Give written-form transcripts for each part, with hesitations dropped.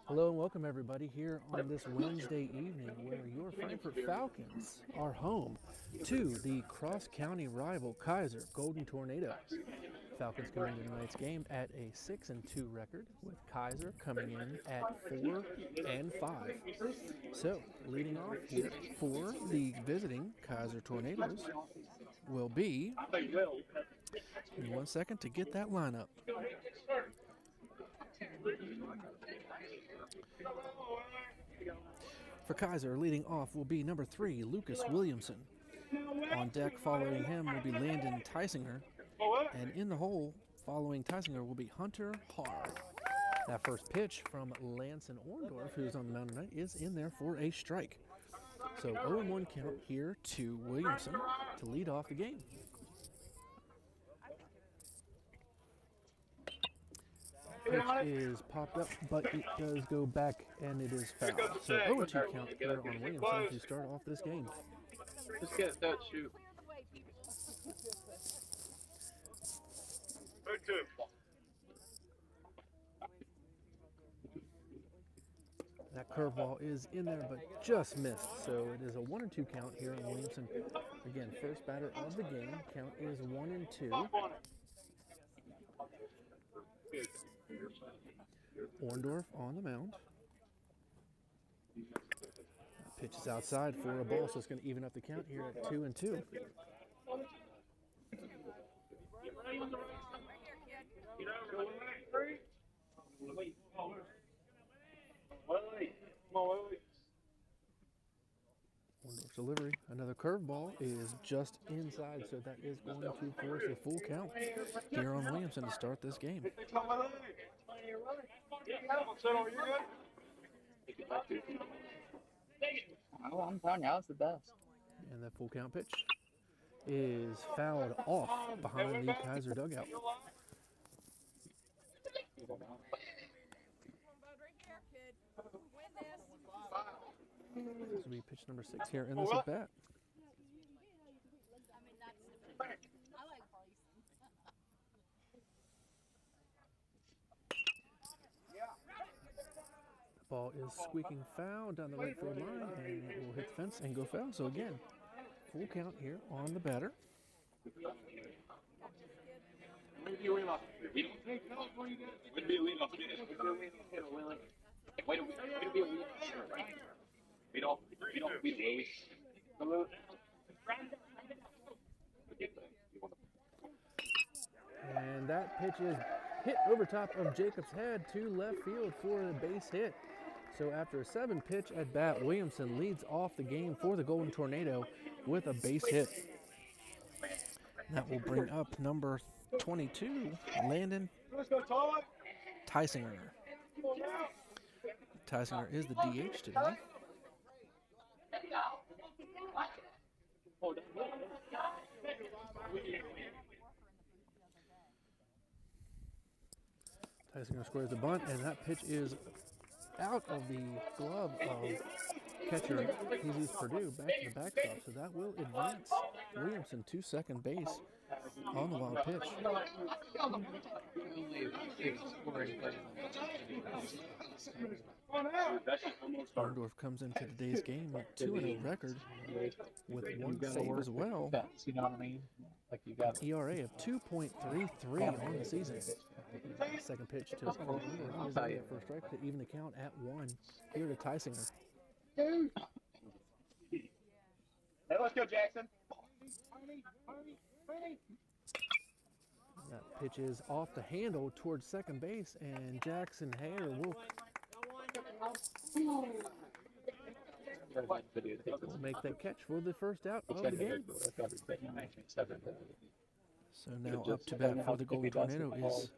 Hello and welcome everybody here on this Wednesday evening where your Frankfort Falcons are home to the cross-county rival Kaiser Golden Tornadoes. Falcons come into tonight's game at a 6-2 record, with Kaiser coming in at 4-5. So, leading off here for the visiting Kaiser Tornadoes will be, in 1 second to get that lineup. For Kaiser, leading off will be number 3, Lucas Williamson. On deck following him will be Landon Tysinger. And in the hole following Tysinger will be Hunter Haar. That first pitch from Lanson Orndorff, who's on the mound tonight, is in there for a strike. So 0-1 count here to Williamson to lead off the game. Pitch is popped up, but it does go back, and it is foul. So 0-2 count here on Williamson to start off this game. Just get that shoot. That curveball is in there, but just missed. So it is a 1-2 count here on Williamson. Again, first batter of the game. Count is 1-2. Orndorff on the mound. Pitch is outside for a ball, so it's going to even up the count here at 2-2. Orndorff's delivery. Another curveball is just inside, so that is going to force a full count here on Williamson to start this game. Oh, I'm telling you, that was the best. And that full count pitch is fouled off behind the Kaiser dugout. This will be pitch number 6 here in this at bat. The ball is squeaking foul down the right field line, and it will hit the fence and go foul. So again, full count here on the batter. And that pitch is hit over top of Jacob's head to left field for a base hit. So after a 7-pitch at bat, Williamson leads off the game for the Golden Tornado with a base hit. That will bring up number 22, Landon Tysinger. Tysinger is the DH today. Tysinger squares the bunt, and that pitch is out of the glove of catcher Jesus Purdue back to the backstop. So that will advance Williamson to second base on the wild pitch. Orndorff comes into today's game with 2-0 record with 1 save as well. You know what I mean? Like you got ERA of 2.33 on the season. Second pitch to Orndorff is there for a strike to even the count at 1 here to Tysinger. Hey, let's go, Jackson. That pitch is off the handle towards second base, and Jackson Hare will make that catch for the first out of the game. So now up to bat for the Golden Tornado is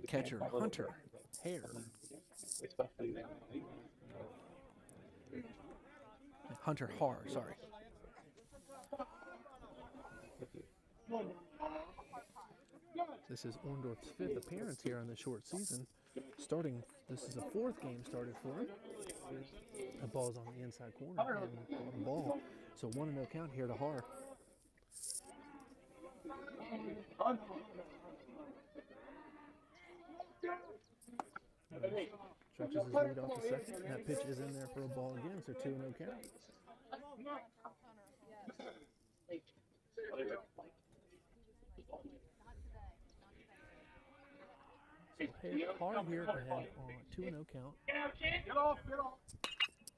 catcher Hunter Hare. Hunter Haar, sorry. This is Orndorff's 5th appearance here on the short season. This is the 4th game started for him. The ball's on the inside corner and on the ball. So 1-0 count here to Haar. Stretches his lead off the second. That pitch is in there for a ball again, so 2-0 count. So hard here ahead on 2-0 count. Get off.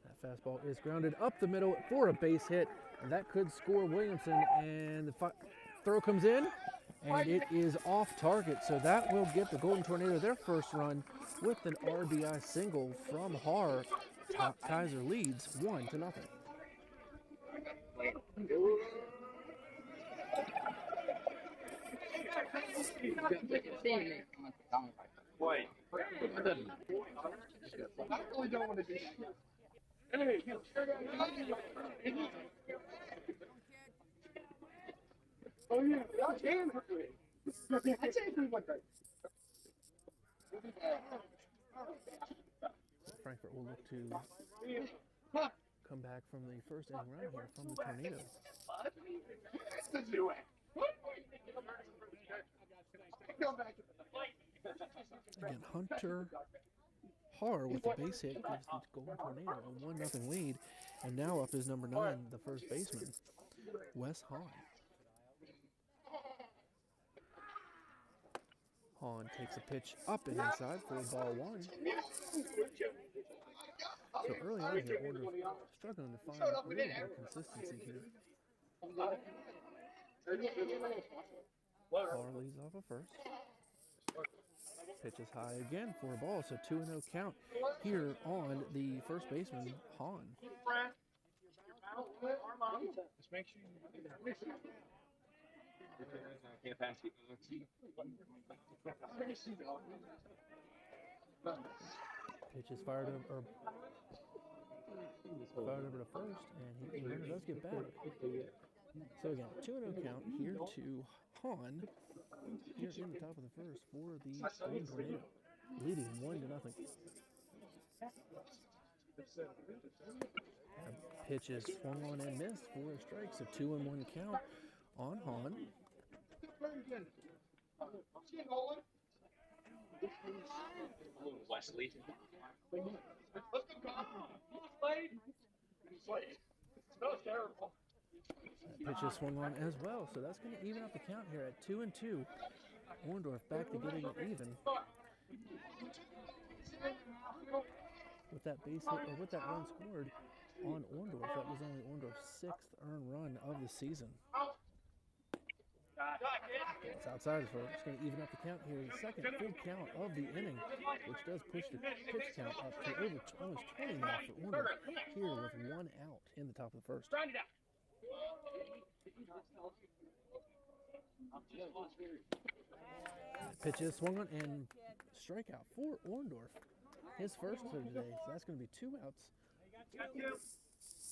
That fastball is grounded up the middle for a base hit, and that could score Williamson. And the throw comes in, and it is off target. So that will give the Golden Tornado their first run with an RBI single from Har. Kaiser leads 1-0. Wait. I really don't want to do that. Hey, oh yeah, I can do it. I can't do one thing. Frankfort will look to come back from the first inning run here from the Tornado. Again, Hunter Har with the base hit gives the Golden Tornado a 1-0 lead, and now up is number 9, the first baseman, Wes Hahn. Hahn takes a pitch up and inside for ball 1. So early on here, Orndorff struggling to find a little more consistency here. Har leads off a first. Pitch is high again for a ball, so 2-0 count here on the first baseman, Hahn. Just make sure you can't pass it. Pitch is fired over to first, and the runner does get back. So again, 2-0 count here to Hahn. Here in the top of the first for the Golden Tornado, leading 1-0. Pitch is swung on and missed for a strike, so 2-1 count on Hahn. Wesley. Pitch is swung on as well, so that's going to even up the count here at 2-2. Orndorff back to getting it even. With that base hit, or with that run scored on Orndorff, that was only Orndorff's 6th earned run of the season. It's outside for it's going to even up the count here. The second full count of the inning, which does push the pitch count up to almost 20 now for Orndorff here with 1 out in the top of the first. Pitch is swung on and strikeout for Orndorff. His first for today, so that's going to be 2 outs.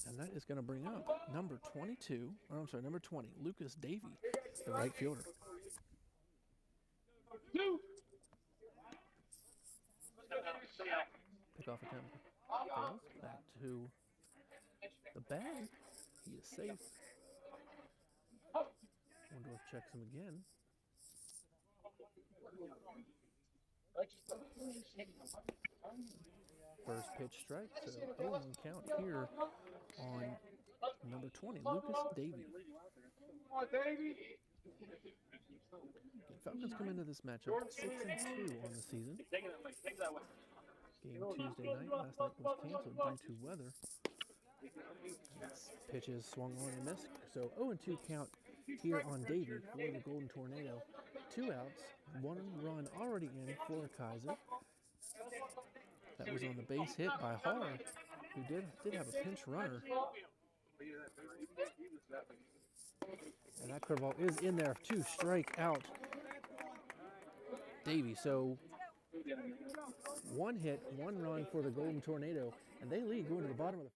And that is going to bring up number 20, Lucas Davey, the right fielder. Pickoff attempt fails. Back to the bag. He is safe. Orndorff checks him again. First pitch strike, so 0-1 count here on number 20, Lucas Davey. Falcons come into this matchup 6-2 on the season. Game Tuesday night. Last night was canceled due to weather. Pitch is swung on and missed, so 0-2 count here on Davey for the Golden Tornado. 2 outs, 1 run already in for Kaiser. That was on the base hit by Har, who did have a pinch runner. And that curveball is in there to strike out Davey. So 1 hit, 1 run for the Golden Tornado, and they lead going to the bottom of the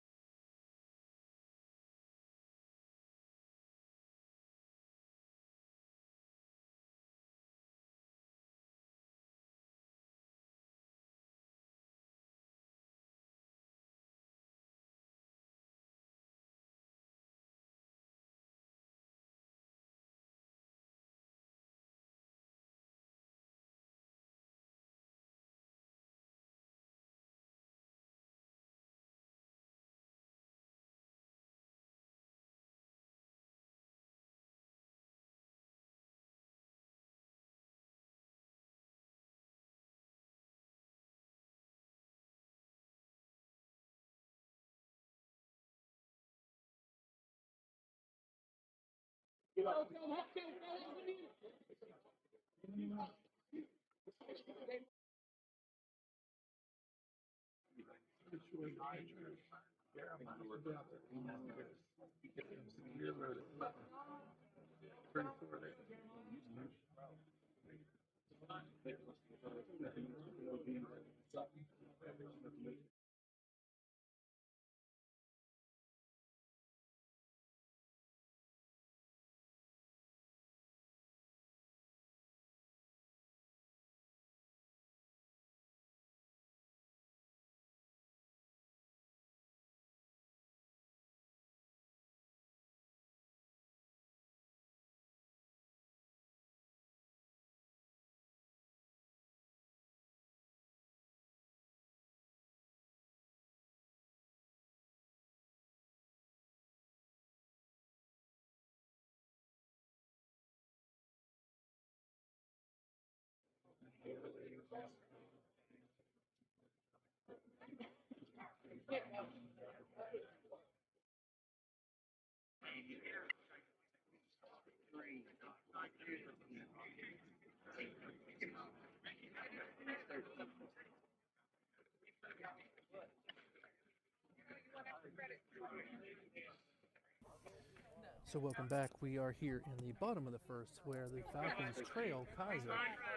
So welcome back. We are here in the bottom of the first, where the Falcons trail Kaiser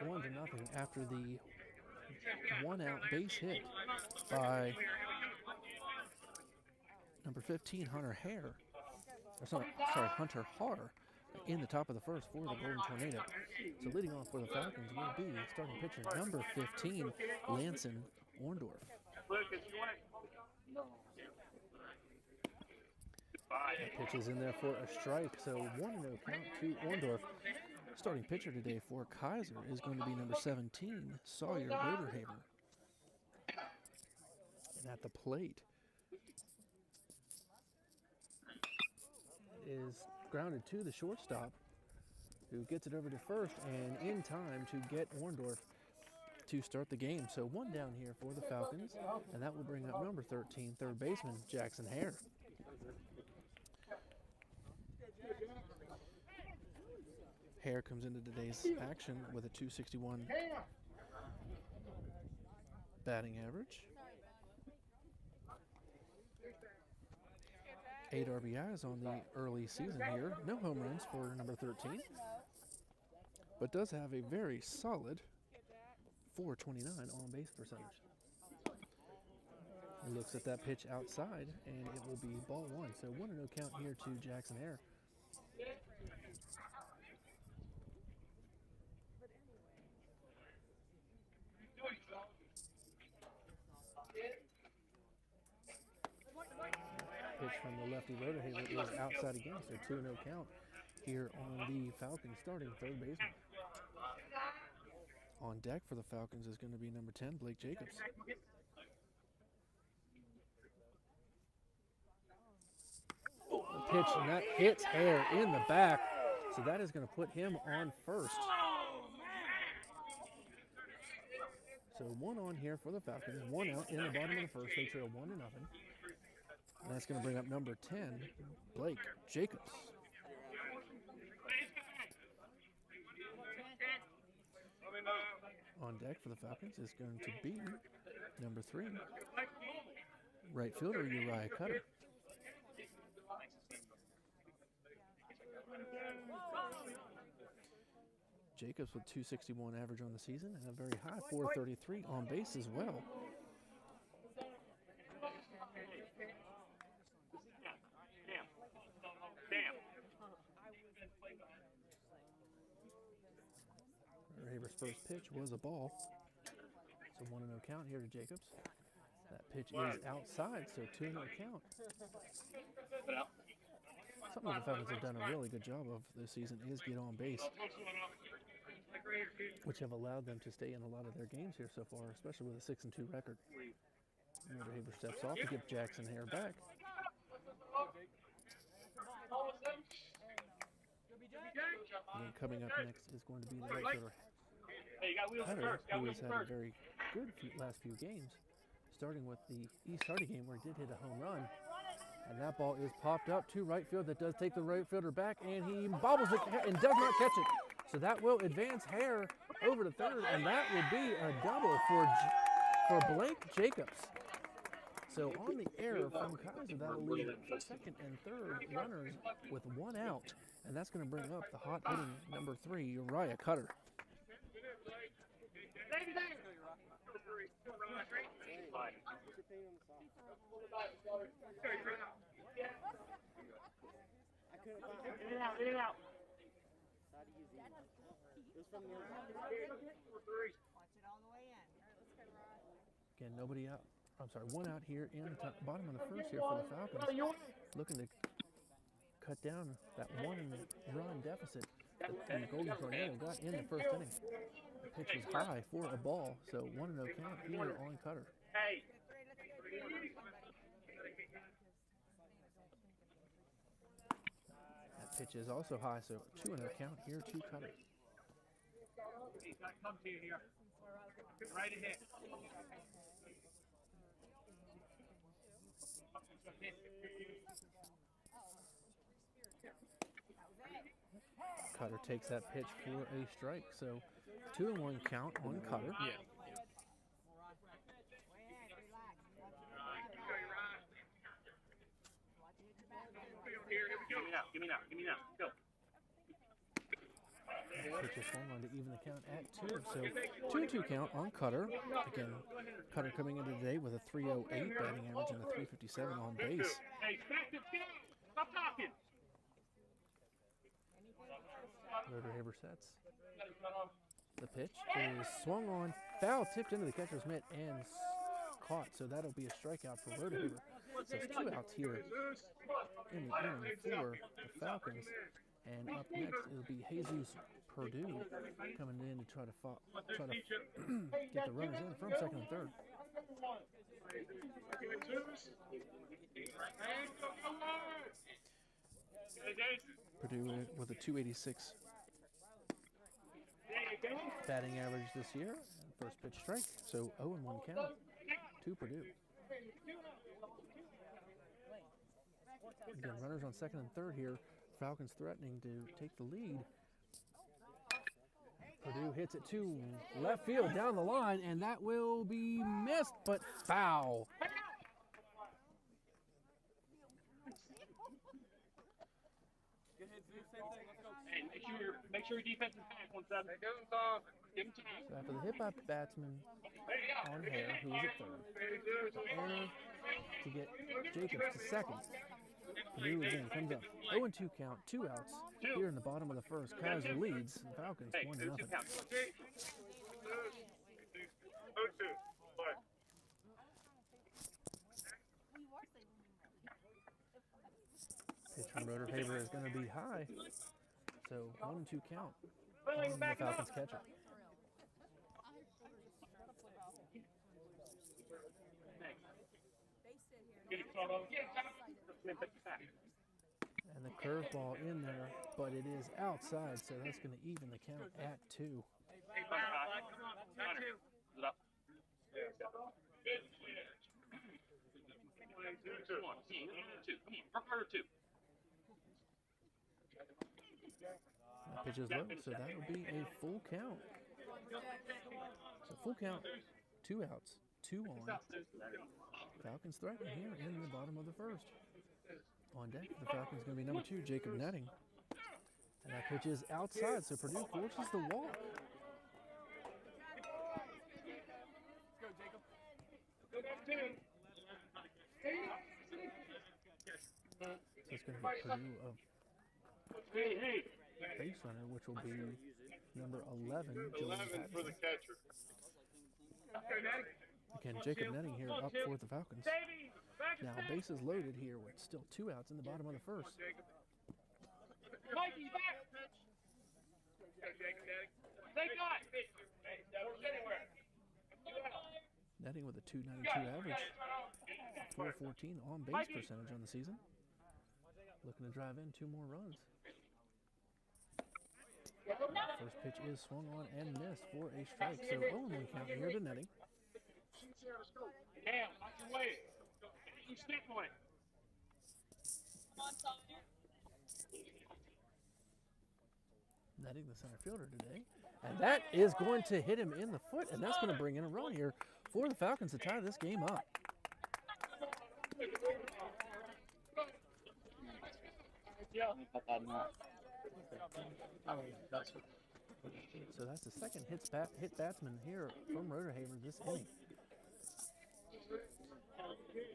1-0 after the one-out base hit by number 15 Hunter Hare. Hunter Har in the top of the first for the Golden Tornado. So leading off for the Falcons will be starting pitcher number 15 Lanson Orndorff. That pitch is in there for a strike, so 1-0 count to Orndorff. Starting pitcher today for Kaiser is going to be number 17 Sawyer Roderhaver. And at the plate is grounded to the shortstop, who gets it over to first and in time to get Orndorff to start the game. So one down here for the Falcons, and that will bring up number 13, third baseman Jackson Hare. Hare comes into today's action with a .261 batting average. 8 RBIs on the early season here. No home runs for number 13, but does have a very solid .429 on base percentage. He looks at that pitch outside, and it will be ball one. So 1-0 count here to Jackson Hare. Pitch from the lefty Roderhaver is outside again, so 2-0 count here on the Falcons starting third baseman. On deck for the Falcons is going to be number 10, Blake Jacobs. Oh, the pitch, and that hits Hare in the back, so that is going to put him on first. So 1 on here for the Falcons, 1 out in the bottom of the first. They trail 1-0. And that's going to bring up number 10, Blake Jacobs. On deck for the Falcons is going to be number 3, right fielder Uriah Cutter. Jacobs with .261 average on the season and a very high .433 on base as well. Roderhaver's first pitch was a ball. So 1-0 count here to Jacobs. That pitch is outside, so 2-0 count. Something the Falcons have done a really good job of this season is get on base, which have allowed them to stay in a lot of their games here so far, especially with a 6-2 record. Roderhaver steps off to give Jackson Hare back. And coming up next is going to be the right fielder Cutter, who has had a very good last few games, starting with the East Hardy game where he did hit a home run And that ball is popped up to right field. That does take the right fielder back, and he bobbles it and does not catch it. So that will advance Hare over to third, and that will be a double for Blake Jacobs. So on the error from Kaiser, that'll leave second and third runners with one out, and that's going to bring up the hot hitting number 3, Uriah Cutter. Again, nobody out. I'm sorry, one out here in the bottom of the first here for the Falcons, looking to cut down that one-run deficit that the Golden Tornado got in the first inning. The pitch was high for a ball, so 1-0 count here on Cutter. That pitch is also high, so 2-0 count here to Cutter. Come to you here. Right ahead. Cutter takes that pitch for a strike, so 2-1 count on Cutter. Yeah. Give me now. Go. Pitch is swung on to even the count at 2. So 2-2 count on Cutter. Again, Cutter coming into today with a 308 batting average and a 357 on base. Stop talking. Roderhaber sets. The pitch is swung on, foul tipped into the catcher's mitt and caught. So that'll be a strikeout for Roderhaber. So it's 2 outs here in the inning for the Falcons. And up next it'll be Jesus Purdue coming in to try to get the runners in from second and third. Purdue with a 286 batting average this year. First pitch strike, so 0-1 count to Purdue. Again, runners on second and third here. Falcons threatening to take the lead. Purdue hits it to left field down the line, and that will be missed, but foul. Hey, make sure your defense is back 1-7. Give him time. So after the hit by batsman on Hare, who was at third, error to get Jacobs to second. Purdue again comes up 0-2 count, 2 outs here in the bottom of the first. Kaiser leads the Falcons 1-0. Pitch from Roderhaber is going to be high, so 1-2 count on the Falcons catcher. And the curveball in there, but it is outside, so that's going to even the count at 2. That pitch is low, so that'll be a full count. So full count, 2 outs, 2 on. Falcons threatening here in the bottom of the first. On deck, the Falcons going to be number 2, Jacob Netting. And that pitch is outside, so Purdue forces the walk. So it's going to be Purdue of base runner, which will be number 11, Joel Patterson. Again, Jacob Netting here up for the Falcons. Now bases loaded here with still 2 outs in the bottom of the first. Netting with a 292 average, 414 on base percentage on the season. Looking to drive in 2 more runs. First pitch is swung on and missed for a strike, so 0-1 count here to Netting. Damn, watch your way. You stick on it. Netting the center fielder today. And that is going to hit him in the foot, and that's going to bring in a run here for the Falcons to tie this game up. So that's the second hit batsman here from Roderhaver this inning.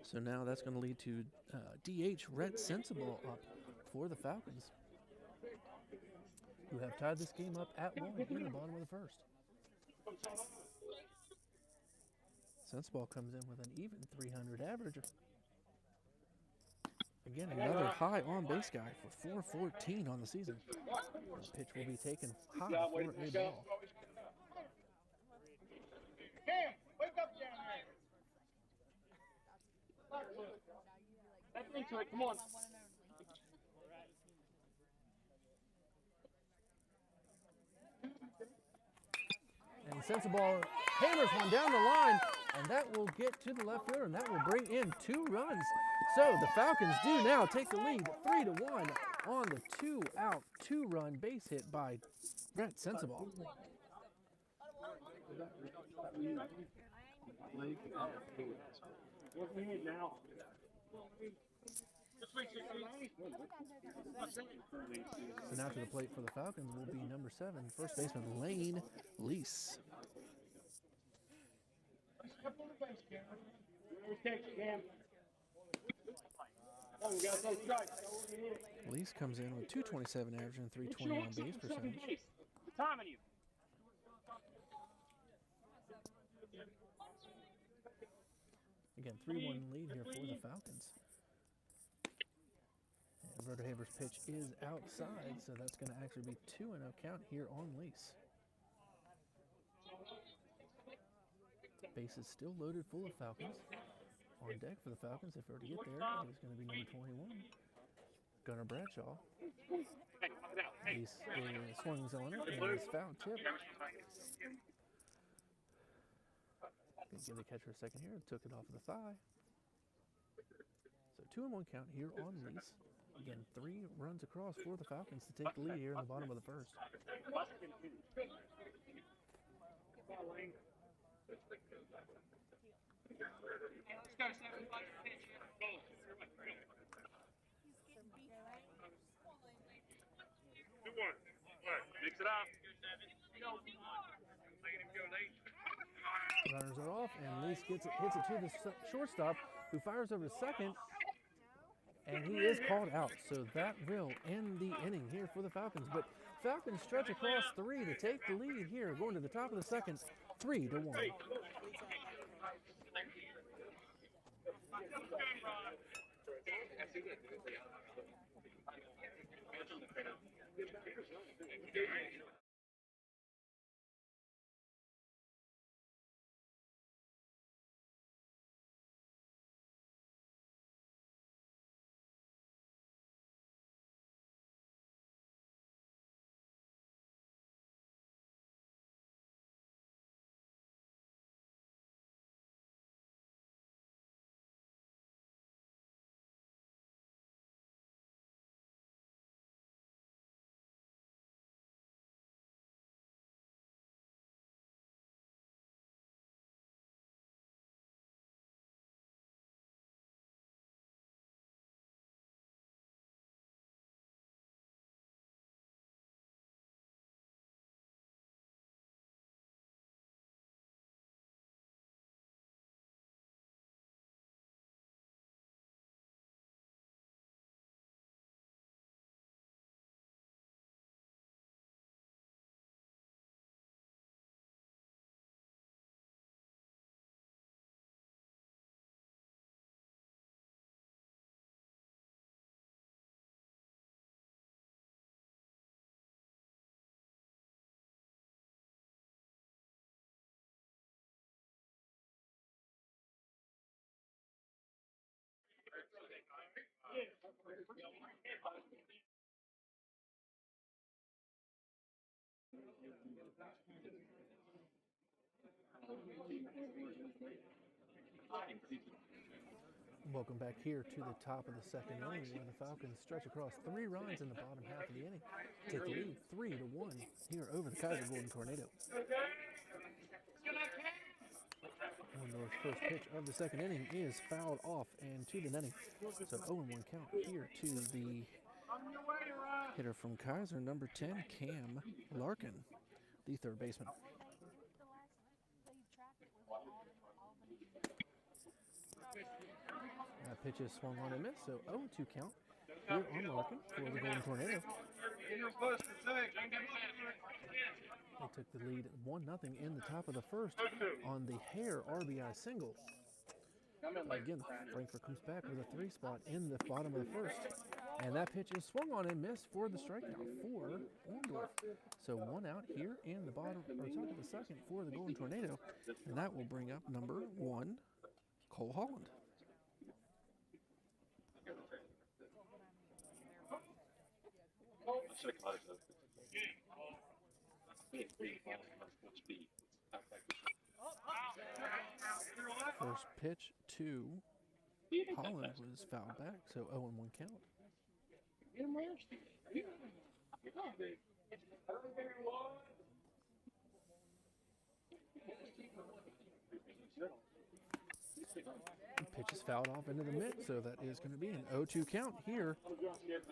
So now that's going to lead to DH Rhett Sensible up for the Falcons, who have tied this game up at 1 in the bottom of the first. Sensible comes in with an even 300 average. Again, another high on base guy for 414 on the season. The pitch will be taken high for a ball. Wake up down there. That's into it. Come on. And Sensible hammers one down the line, and that will get to the left fielder, and that will bring in 2 runs. So the Falcons do now take the lead 3-1 on the 2-out, 2-run base hit by Rhett Sensible. So now to the plate for the Falcons will be number 7, first baseman Lane Lease. Lease comes in with 227 average and 320 on base percentage. Again, 3-1 lead here for the Falcons. And Roderhaver's pitch is outside, so that's going to actually be 2-0 count here on Lease. Base is still loaded full of Falcons. On deck for the Falcons, if we were to get there, is going to be number 21, Gunnar Bradshaw. He swings on it, and he's foul tip. Going to give the catcher a second here. Took it off of the thigh. So 2-1 count here on Lease. Again, 3 runs across for the Falcons to take the lead here in the bottom of the first. Mix it up. Runners are off, and Lease hits it to the shortstop, who fires over to second, and he is called out. So that will end the inning here for the Falcons. But Falcons stretch across 3 to take the lead here, going to the top of the second, 3-1. Welcome back here to the top of the second inning where the Falcons stretch across 3 runs in the bottom half of the inning. Take the lead 3-1 here over the Kaiser Golden Tornado. Orndorff's first pitch of the second inning is fouled off and to the netting. So 0-1 count here to the hitter from Kaiser, number 10, Cam Larkin, the third baseman. That pitch is swung on and missed, so 0-2 count here on Larkin for the Golden Tornado. They took the lead 1-0 in the top of the first on the Hare RBI single. Again, Frankfort comes back with a 3 spot in the bottom of the first. And that pitch is swung on and missed for the strikeout for Orndorff. So 1 out here in the bottom or top of the second for the Golden Tornado. And that will bring up number 1, Cole Holland. First pitch to Holland was fouled back, so 0-1 count. The pitch is fouled off into the mid, so that is going to be an 0-2 count here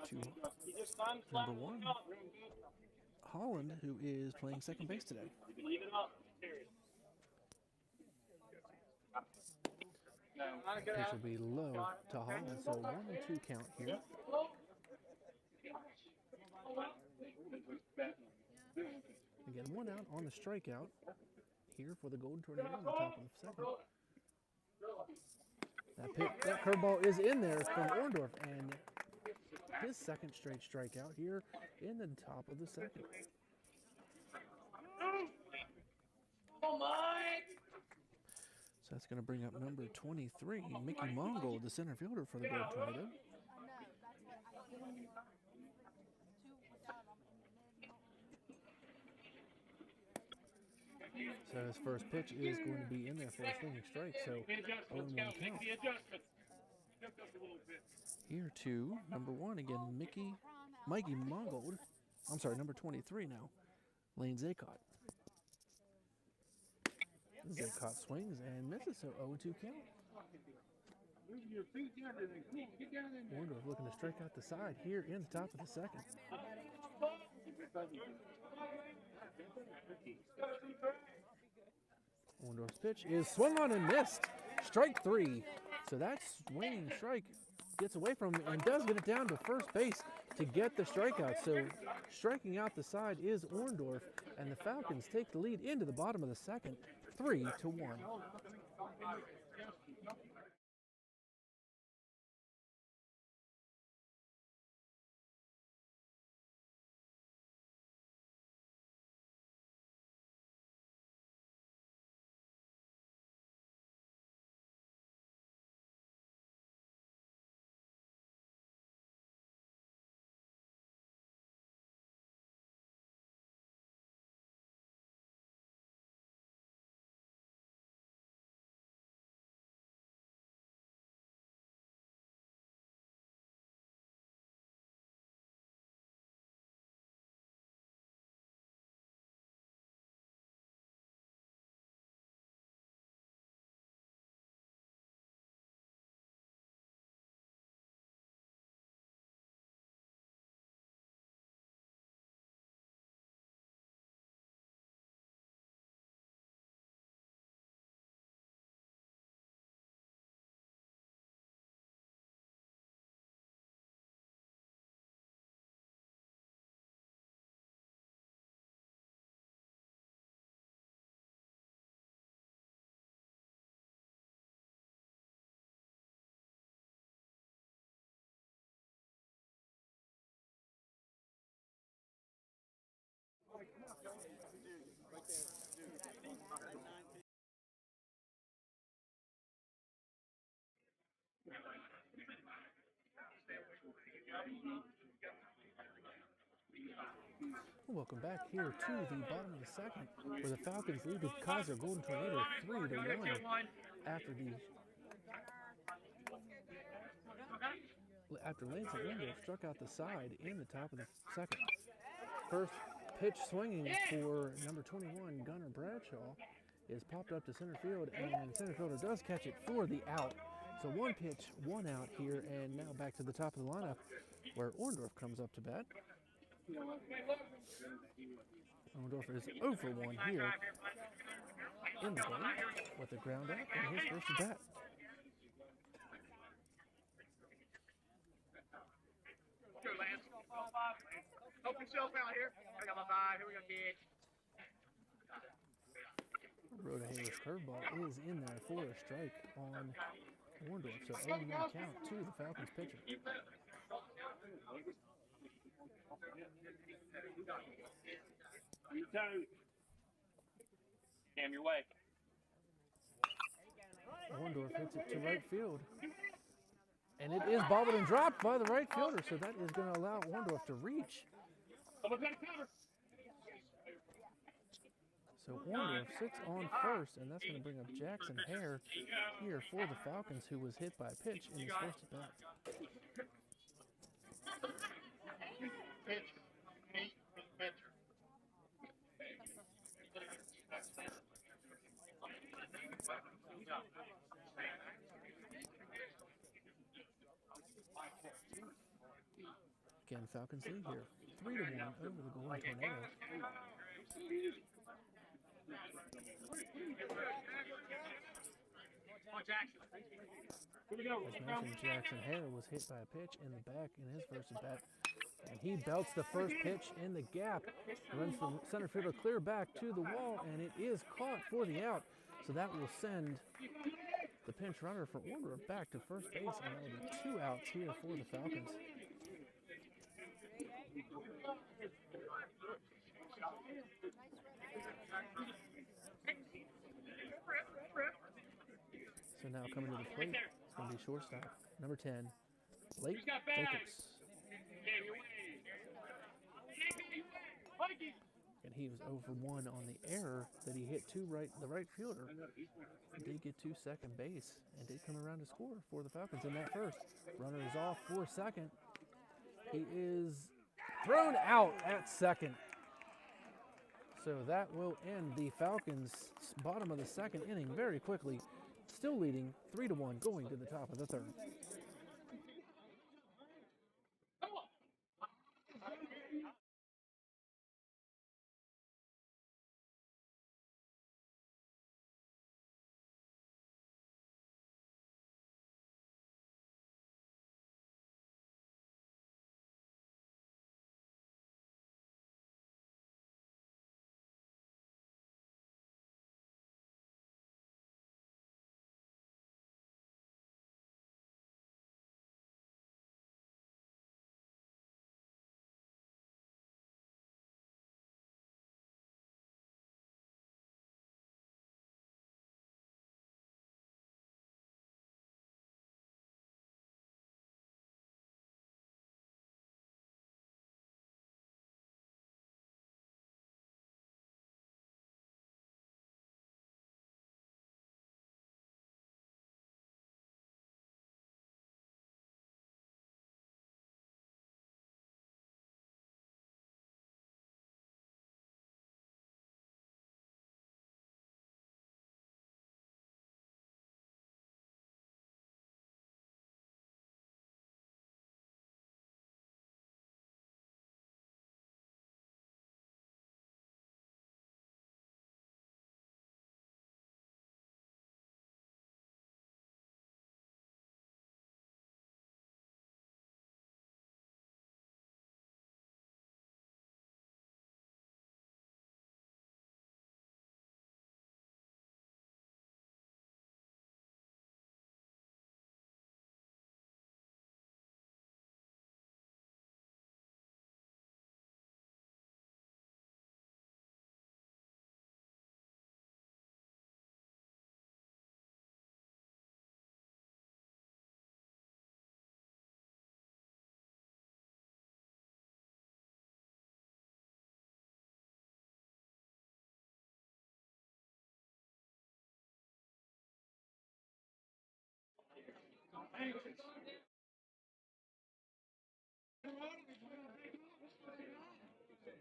to number 1, Holland, who is playing second base today. Pitch will be low to Holland, so 1-2 count here. Again, 1 out on the strikeout here for the Golden Tornado on the top of the second. That curveball is in there from Orndorff, and his second straight strikeout here in the top of the second. So that's going to bring up number 23, Mickey Mongol, the center fielder for the Golden Tornado. So his first pitch is going to be in there for a swinging strike, so 0-1 count. Here to number 1 again, Mikey Mongol. I'm sorry, number 23 now, Lane Zaycott. Zaycott swings and misses, so 0-2 count. Orndorff looking to strike out the side here in the top of the second. Orndorff's pitch is swung on and missed. Strike 3. So that swinging strike gets away from him and does get it down to first base to get the strikeout. So striking out the side is Orndorff, and the Falcons take the lead into the bottom of the second, 3-1. Welcome back here to the bottom of the second, where the Falcons lead the Kaiser Golden Tornado 3-1 after the after Lance Wendell struck out the side in the top of the second. First pitch swinging for number 21, Gunnar Bradshaw, is popped up to center field, and center fielder does catch it for the out. So one pitch, one out here, and now back to the top of the lineup where Orndorff comes up to bat. Orndorff is 0 for 1 here in the game with a ground out and his first at bat. Go, Lance. Help yourself out here. I got my 5. Here we go, kid. Rhoda Hayes' curveball is in there for a strike on Orndorff. So 0-1 count to the Falcons pitcher. Damn your way. Orndorff hits it to right field. And it is bobbled and dropped by the right fielder, so that is going to allow Orndorff to reach. So Orndorff sits on first, and that's going to bring up Jackson Hare here for the Falcons, who was hit by a pitch in his first at bat. Again, Falcons lead here, 3-1 over the Golden Tornadoes. As mentioned, Jackson Hare was hit by a pitch in the back in his first at bat, and he belts the first pitch in the gap, runs the center fielder clear back to the wall, and it is caught for the out. So that will send the pinch runner for Orndorff back to first base, and that will be 2 outs here for the Falcons. So now coming to the plate, it's going to be shortstop, number 10, Blake Jacobs. And he was 0 for 1 on the error that he hit the right fielder. He did get to second base and did come around to score for the Falcons in that first. Runner is off for second. He is thrown out at second. So that will end the Falcons' bottom of the second inning very quickly. Still leading 3-1 going to the top of the third.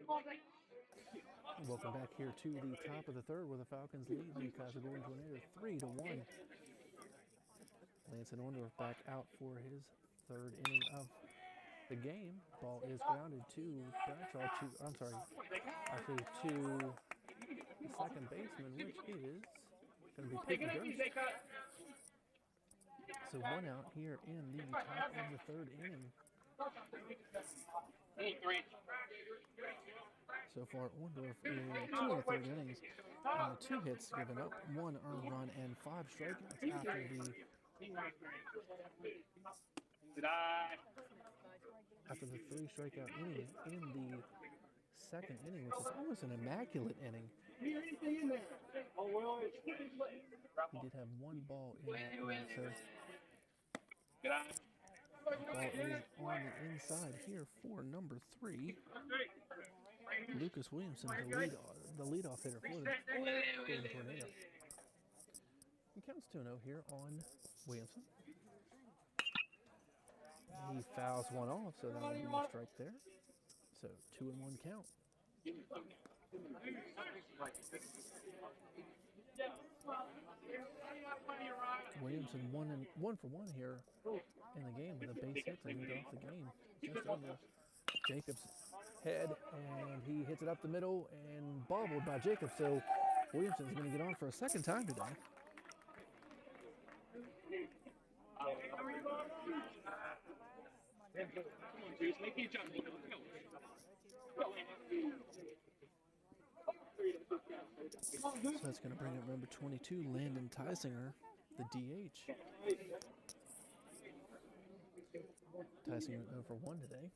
Welcome back here to the top of the third where the Falcons lead the Kaiser Golden Tornadoes 3-1. Lance and Orndorff back out for his third inning of the game. Ball is grounded to Bradshaw, to the second baseman, which is going to be Peyton Durst. So one out here in the top of the third inning. So far, Orndorff is 2 in the third innings. 2 hits given up, 1 earned run, and 5 strikeouts after the 3 strikeout inning in the second inning, which is almost an immaculate inning. He did have 1 ball in that inning, so the ball is on the inside here for number 3. Lucas Williamson, the leadoff hitter for the Golden Tornado. He counts 2-0 here on Williamson. He fouls one off, so that will be a strike there. So 2-1 count. Williamson 1 for 1 here in the game with a base hit to lead off the game. Just over Jacobs' head, and he hits it up the middle and bobbled by Jacobs. So Williamson's going to get on for a second time today. So that's going to bring up number 22, Landon Tysinger, the DH. Tysinger 0 for 1 today.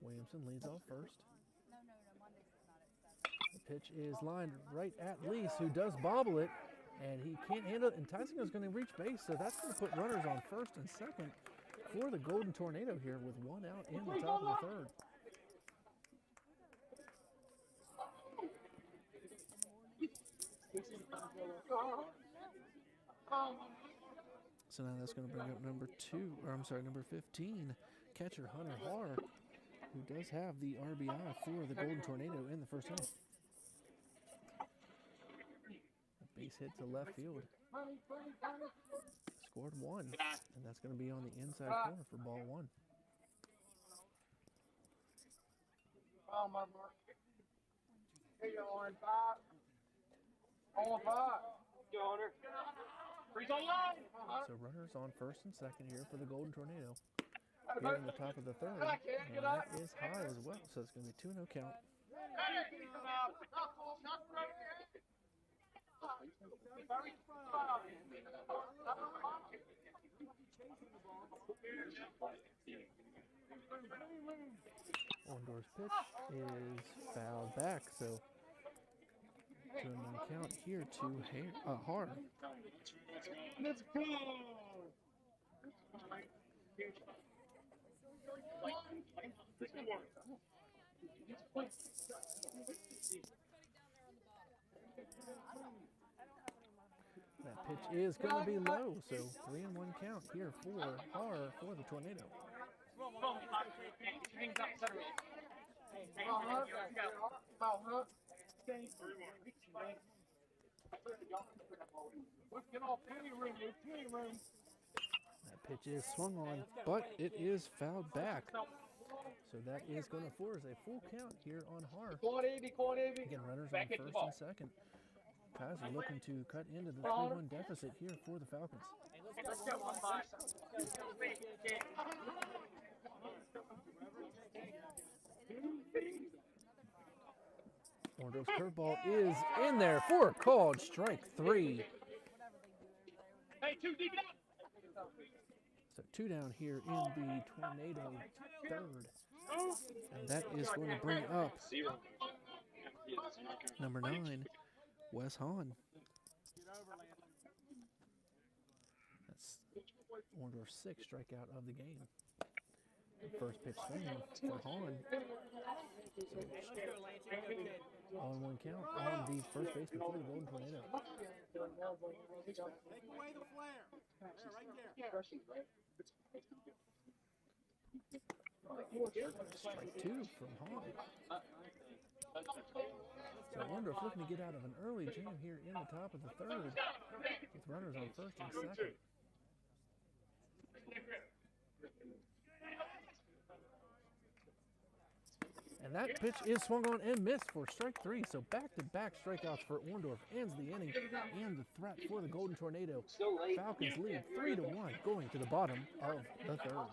Williamson leads off first. The pitch is lined right at Lease, who does bobble it, and he can't handle it, and Tysinger's going to reach base, so that's going to put runners on first and second for the Golden Tornado here with 1 out in the top of the third. So now that's going to bring up number 15, catcher Hunter Harr, who does have the RBI for the Golden Tornado in the first inning. A base hit to left field. Scored 1, and that's going to be on the inside corner for ball 1. Oh, my mark. Here you are, 5. On 5. Go, Hunter. Freeze on line. So runners on first and second here for the Golden Tornado. Here in the top of the third, and that is high as well, so it's going to be 2-0 count. Orndorff's pitch is fouled back, so 2-1 count here to Harr. Let's go. That pitch is going to be low, so 3-1 count here for Harr for the Tornado. That pitch is swung on, but it is fouled back. So that is going to force a full count here on Harr. Again, runners on first and second. Kaiser looking to cut into the 3-1 deficit here for the Falcons. Orndorff's curveball is in there for a called strike 3. Hey, 2 deep out. So 2 down here in the Tornado third. And that is going to bring up number 9, Wes Hahn. That's Orndorff's 6th strikeout of the game. The first pitch swinging for Hahn. So, on 1 count on the first baseman for the Golden Tornado. Take away the flare. Right there. Strike two from Hahn. So Orndorff looking to get out of an early jam here in the top of the third with runners on first and second. And that pitch is swung on and missed for strike three. So back-to-back strikeouts for Orndorff ends the inning and the threat for the Golden Tornado. Falcons lead 3-1 going to the bottom of the third.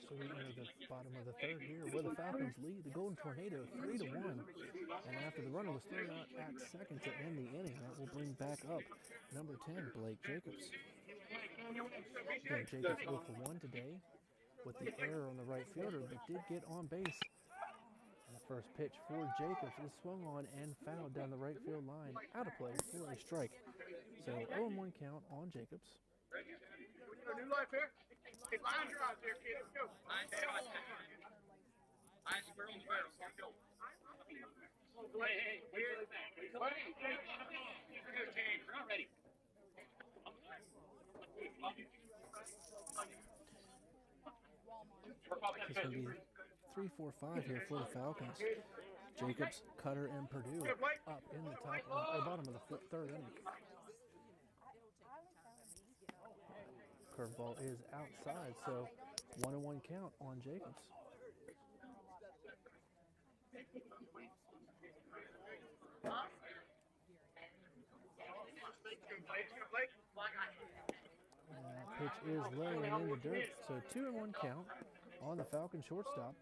So we enter the bottom of the third here where the Falcons lead the Golden Tornado 3-1. And after the runner was thrown out at second to end the inning, that will bring back up number 10, Blake Jacobs. Again, Jacobs 0 for 1 today with the error on the right fielder, but did get on base. And the first pitch for Jacobs is swung on and fouled down the right field line, out of play for a strike. So 0-1 count on Jacobs. New life here. Hey, line your eyes there, kid. Let's go. Hey, we're not ready. It's going to be 3-4-5 here for the Falcons. Jacobs, Cutter, and Purdue up in the top or bottom of the third inning. Curveball is outside, so 1-1 count on Jacobs. And that pitch is laying in the dirt, so 2-1 count on the Falcon shortstop.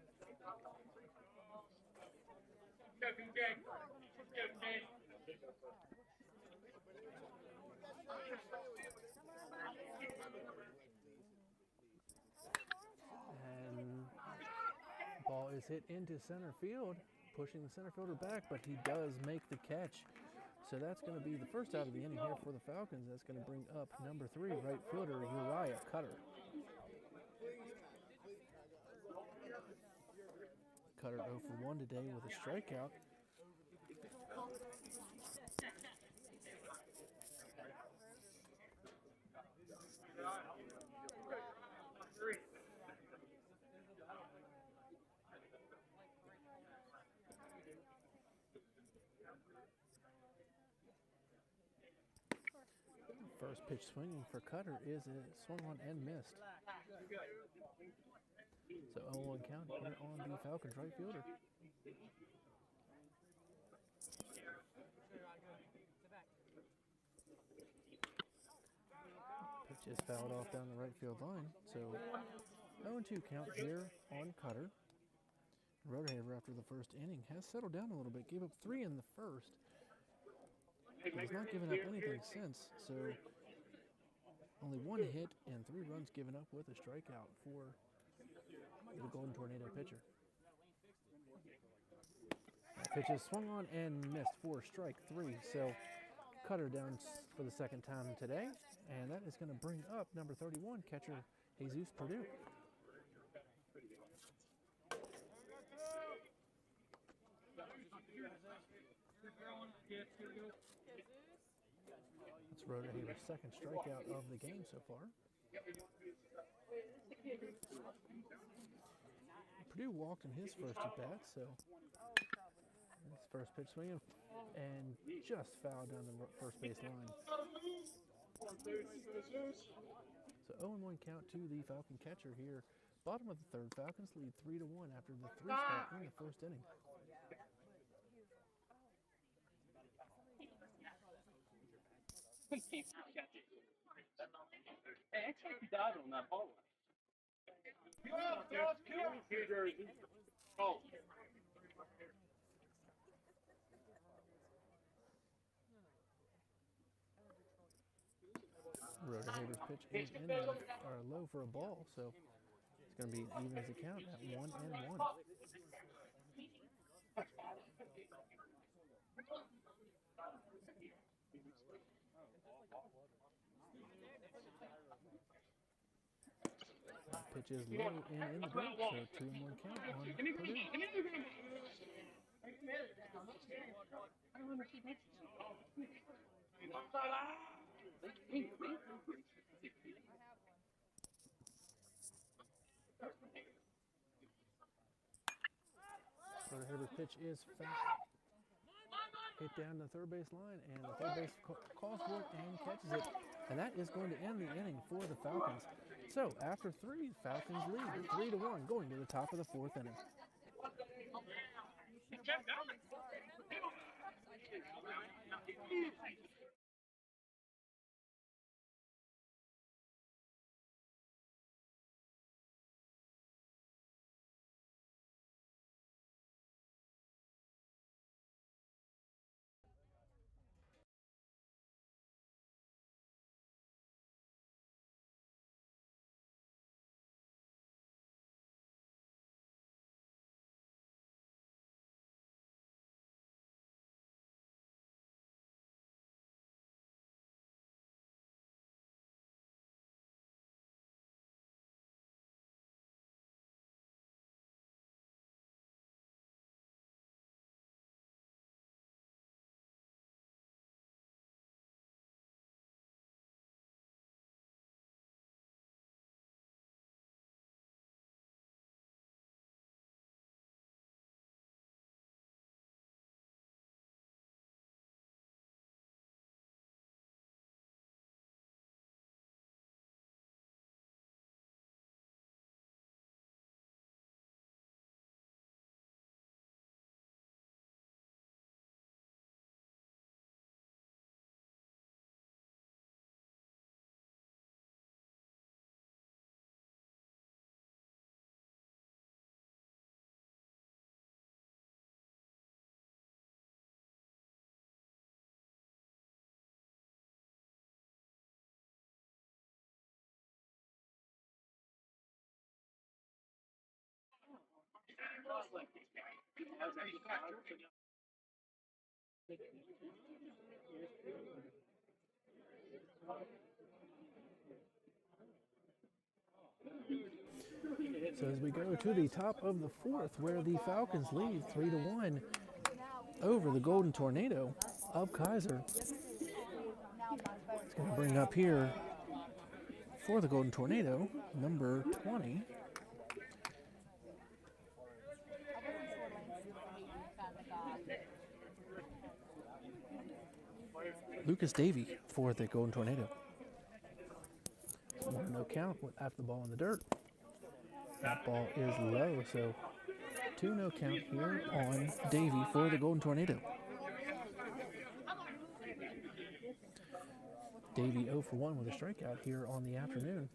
And ball is hit into center field, pushing the center fielder back, but he does make the catch. So that's going to be the first out of the inning here for the Falcons. That's going to bring up number 3, right fielder Uriah Cutter. Cutter 0 for 1 today with a strikeout. First pitch swinging for Cutter is a swung on and missed. So 0-1 count here on the Falcons right fielder. Pitch is fouled off down the right field line. So 0-2 count here on Cutter. Rodehaver, after the first inning, has settled down a little bit. Gave up 3 in the first. He's not given up anything since. So Only one hit and 3 runs given up with a strikeout for the Golden Tornado pitcher. That pitch is swung on and missed for strike 3. So cutter down for the second time today. And that is going to bring up number 31, catcher Jesus Purdue. It's Rhoda Haber's second strikeout of the game so far. Purdue walked in his first at-bats, so his first pitch swinging and just fouled down the first base line. So 0-1 count to the Falcon catcher here. Bottom of the third, Falcons lead 3-1 after the 3 spot in the first inning. Hey, I checked you died on that ball. Oh. Rhoda Haber's pitch is in there, or low for a ball, so it's going to be an even as a count at 1-1. Pitch is low and in the dirt, so 2-1 count on Purdue. Rhoda Haber's pitch is foul. Hit down the third base line, and the third base calls for it and catches it. And that is going to end the inning for the Falcons. So after 3, Falcons lead 3-1 going to the top of the 4th inning. So as we go to the top of the 4th, where the Falcons lead 3-1 over the Golden Tornado of Kaiser. It's going to bring up here for the Golden Tornado, number 20. Lucas Davey for the Golden Tornado. 1-0 count after the ball in the dirt. That ball is low, so 2-0 count here on Davey for the Golden Tornado. Davey 0 for 1 with a strikeout here on the afternoon.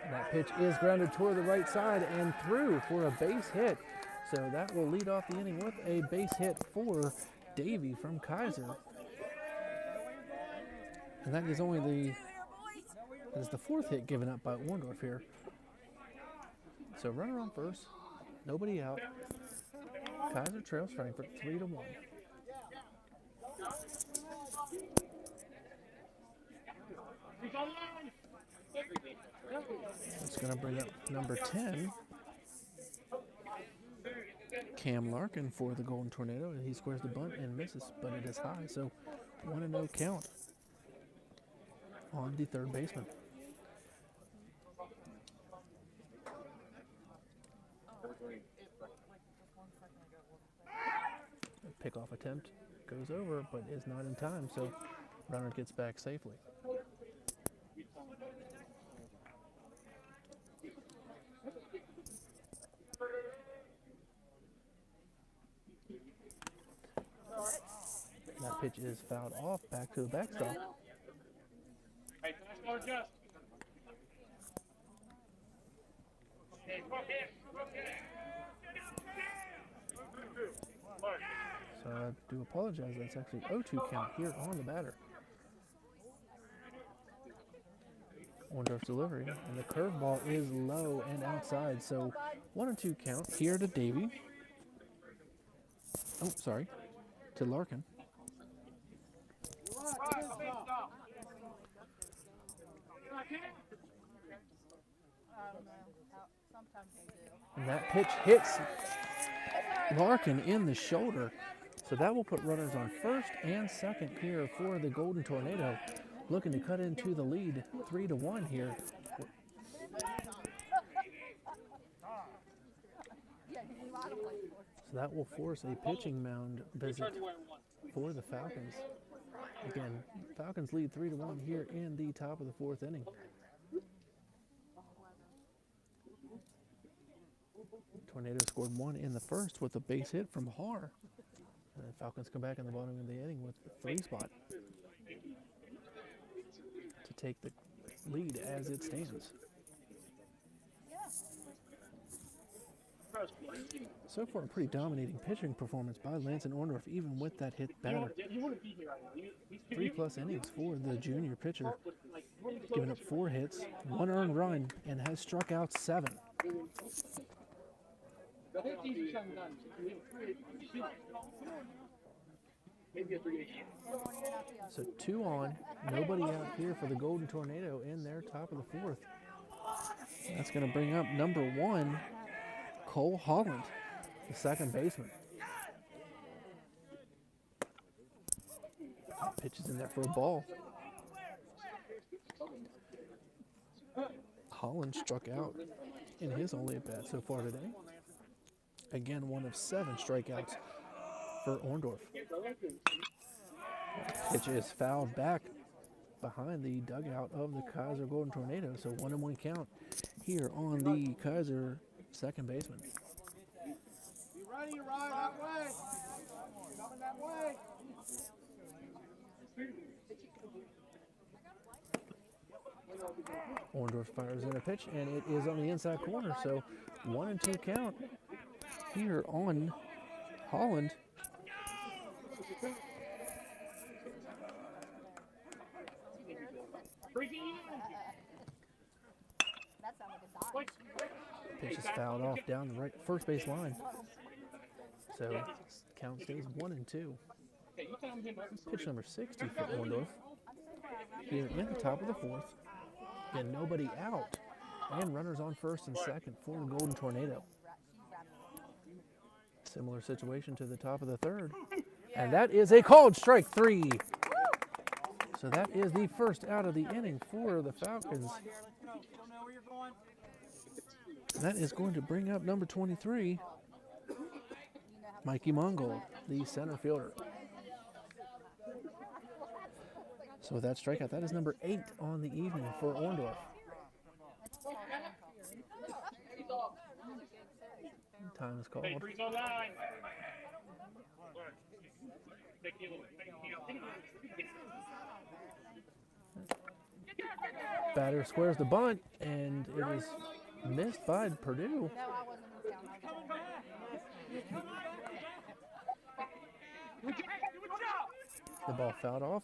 And that pitch is grounded toward the right side and through for a base hit. So that will lead off the inning with a base hit for Davey from Kaiser. And that is the fourth hit given up by Orndorff here. So runner on first, nobody out. Kaiser trails Frankfort 3-1. It's going to bring up number 10, Cam Larkin for the Golden Tornado, and he squares the bunt and misses, but it is high, so 1-0 count on the third baseman. The pickoff attempt goes over, but is not in time, so runner gets back safely. That pitch is fouled off, back to the backstop. So I do apologize, that's actually 0-2 count here on the batter. Orndorff's delivery, and the curveball is low and outside, so 1-2 count here to Davey. Oh, sorry, to Larkin. And that pitch hits Larkin in the shoulder. So that will put runners on first and second here for the Golden Tornado, looking to cut into the lead 3-1 here. So that will force a pitching mound visit for the Falcons. Again, Falcons lead 3-1 here in the top of the fourth inning. Tornado scored one in the first with a base hit from Har. And the Falcons come back in the bottom of the inning with the 3 spot to take the lead as it stands. So far, a pretty dominating pitching performance by Lance and Orndorff, even with that hit batter. 3+ innings for the junior pitcher, giving up 4 hits, 1 earned run, and has struck out 7. So 2 on, nobody out here for the Golden Tornado in their top of the 4th. That's going to bring up number 1, Cole Holland, the second baseman. Pitches in there for a ball. Holland struck out in his only at-bat so far today. Again, 1 of 7 strikeouts for Orndorff. Pitch is fouled back behind the dugout of the Kaiser Golden Tornado, so 1-1 count here on the Kaiser second baseman. You ready, Ryan? That way. Coming that way. Orndorff fires in a pitch, and it is on the inside corner, so 1-2 count here on Holland. Pitch is fouled off down the right first base line. So count stays 1-2. Pitch number 60 for Orndorff. Here in the top of the 4th. And nobody out. And runners on first and second for the Golden Tornado. Similar situation to the top of the 3rd. And that is a called strike 3. So that is the first out of the inning for the Falcons. That is going to bring up number 23, Mikey Mongol, the center fielder. So with that strikeout, that is number 8 on the evening for Orndorff. Time is called. Batter squares the bunt, and it is missed by Purdue. The ball fouled off.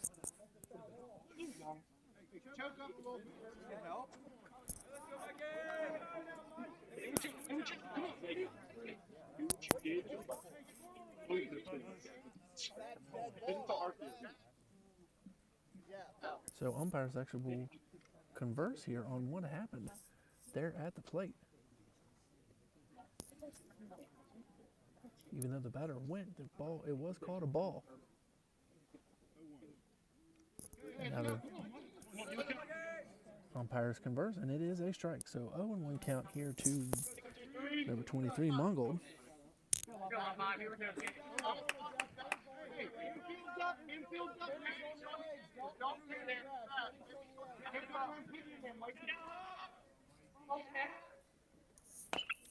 choke up a little bit. Can help. So umpires actually will converse here on what happened there at the plate. Even though the batter went, the ball, it was called a ball. And now the umpires converse, and it is a strike. So 0-1 count here to number 23, Mongold.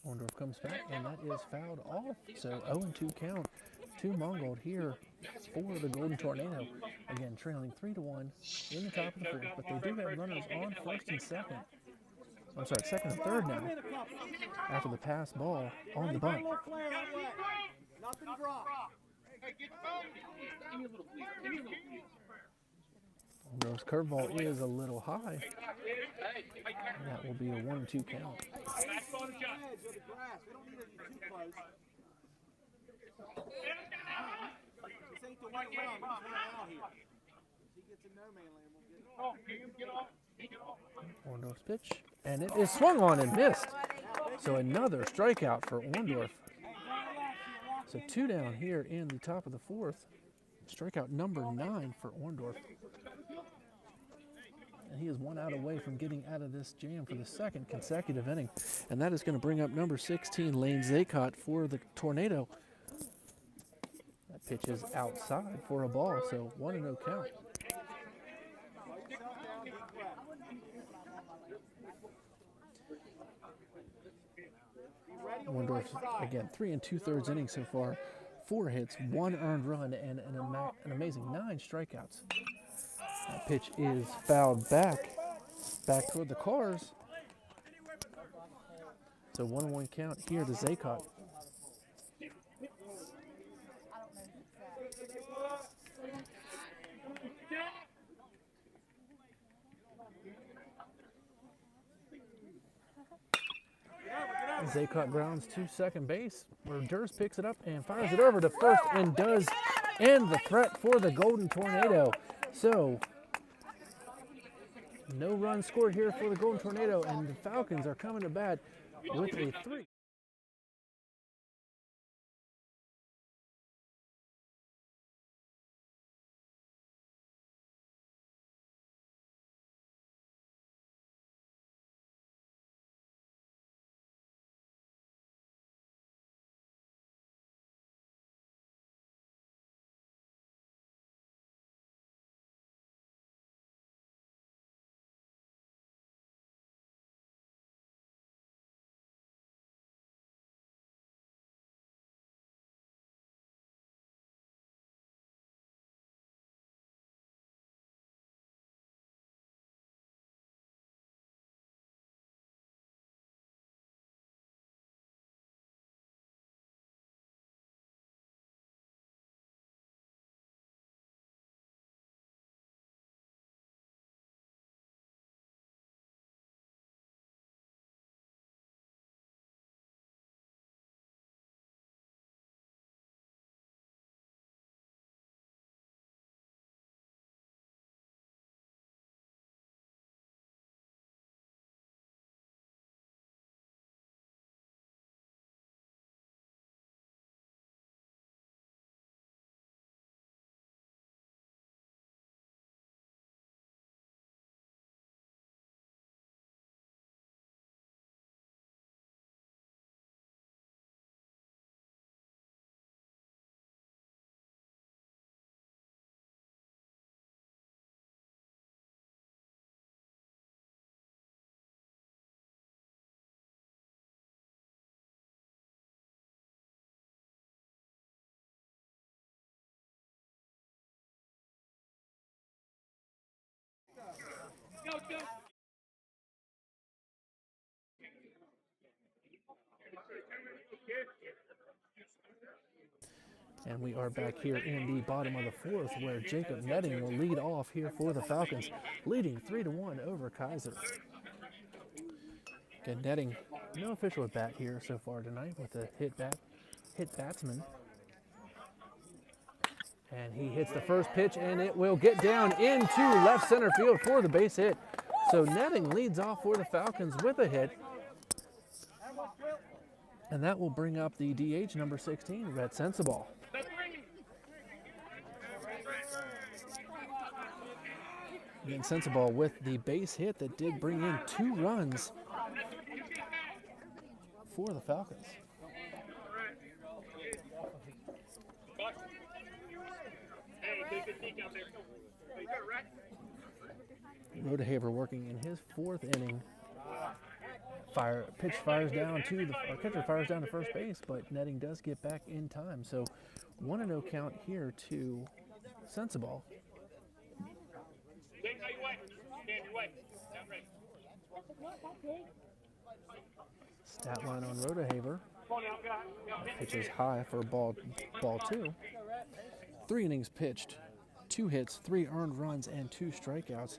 Orndorff comes back, and that is fouled off. So 0-2 count to Mongold here for the Golden Tornado. Again, trailing 3-1 in the top of the fourth, but they do have runners on first and second. I'm sorry, second and third now after the pass ball on the bunt. Nothing dropped. Orndorff's curveball is a little high. And that will be a 1-2 count. Orndorff's pitch, and it is swung on and missed. So another strikeout for Orndorff. So 2 down here in the top of the fourth. Strikeout number 9 for Orndorff. And he is 1 out away from getting out of this jam for the second consecutive inning. And that is going to bring up number 16, Lane Zaycott, for the Tornado. That pitch is outside for a ball, so 1-0 count. Orndorff, again, 3 2/3 innings so far. 4 hits, 1 earned run, and an amazing 9 strikeouts. That pitch is fouled back toward the Cars. So 1-1 count here to Zaycott. Zaycott grounds to second base, where Durst picks it up and fires it over to first and does end the threat for the Golden Tornado. So, no run scored here for the Golden Tornado, and the Falcons are coming to bat with a 3. And we are back here in the bottom of the fourth where Jacob Netting will lead off here for the Falcons, leading 3-1 over Kaiser. Again, Netting, no official at bat here so far tonight with a hit batsman. And he hits the first pitch, and it will get down into left center field for the base hit. So Netting leads off for the Falcons with a hit. And that will bring up the DH number 16, Rhett Sensabaugh. Again, Sensabaugh with the base hit that did bring in 2 runs for the Falcons. Rodehaver working in his 4th inning. Catcher fires down to first base, but Netting does get back in time. So 1-0 count here to Sensabaugh. Stat line on Rodehaver. Pitch is high for ball 2. 3 innings pitched, 2 hits, 3 earned runs, and 2 strikeouts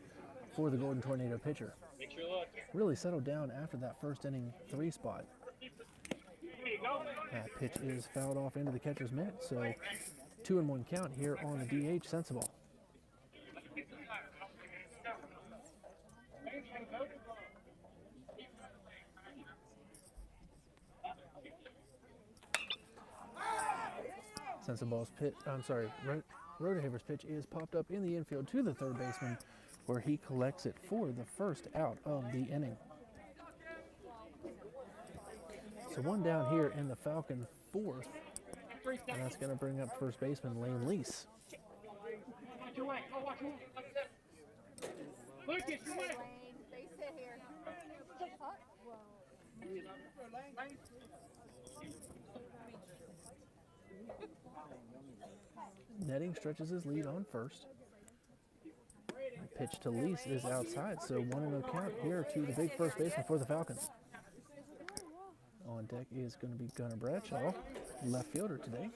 for the Golden Tornado pitcher. Really settled down after that first inning 3 spot. That pitch is fouled off into the catcher's mitt, so 2-1 count here on the DH Sensabaugh. Rodehaver's pitch is popped up in the infield to the third baseman, where he collects it for the first out of the inning. So 1 down here in the Falcon 4th, and that's going to bring up first baseman Lane Lease. Netting stretches his lead on first. The pitch to Lease is outside, so 1-0 count here to the big first baseman for the Falcons. On deck is going to be Gunnar Bradshaw, left fielder today.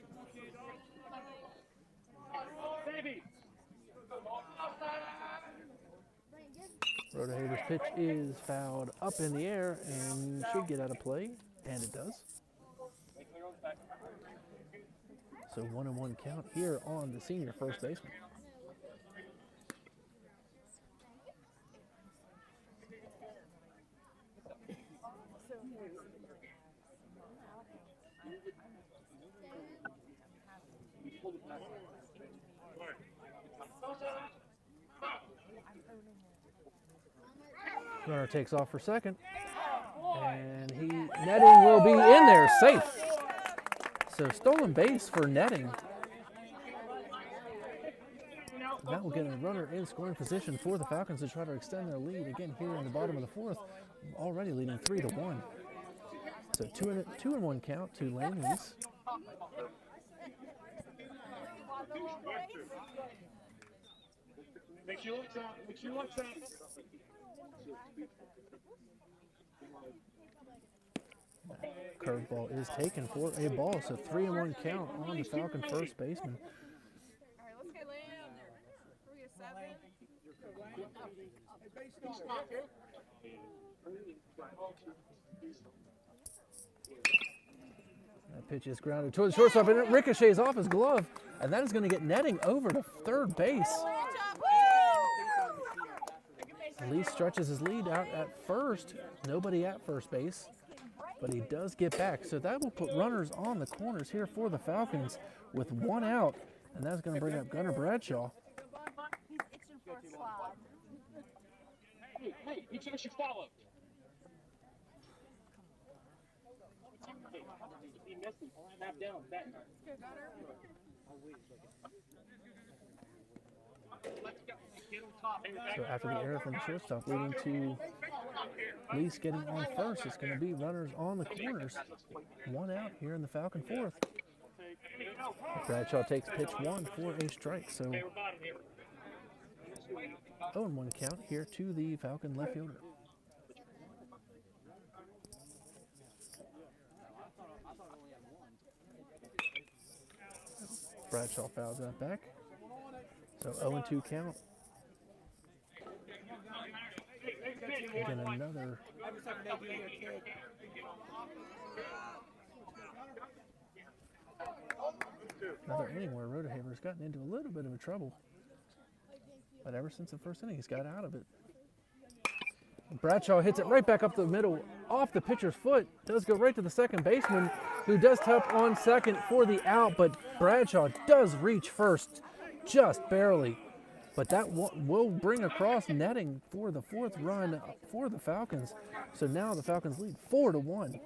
Rodehaver's pitch is fouled up in the air and should get out of play, and it does. So 1-1 count here on the senior first baseman. Runner takes off for second, and Netting will be in there, safe. So stolen base for Netting. That will get a runner in scoring position for the Falcons to try to extend their lead again here in the bottom of the 4th, already leading 3-1. So 2-1 count to Lane Lease. Make sure you look that. Curveball is taken for a ball, so 3-1 count on the Falcon first baseman. All right, let's get Lamb. Can we get 7? That pitch is grounded towards the shortstop, and it ricochets off his glove, and that is going to get Netting over to third base. Lee stretches his lead out at first. Nobody at first base, but he does get back. So that will put runners on the corners here for the Falcons with 1 out, and that's going to bring up Gunnar Bradshaw. Hey, each of us should follow. Be messy. Snap down, back. So after the error from the shortstop, leading to Lease getting on first, it's going to be runners on the corners. 1 out here in the Falcon 4th. Bradshaw takes pitch 1 for a strike. So 0-1 count here to the Falcon left fielder. Bradshaw fouls that back. So 0-2 count. Again, another inning where Rodehaver's gotten into a little bit of a trouble. But ever since the first inning, he's got out of it. Bradshaw hits it right back up the middle off the pitcher's foot. Does go right to the second baseman, who does tap on second for the out, but Bradshaw does reach first just barely. But that will bring across netting for the fourth run for the Falcons. So now the Falcons lead 4-1.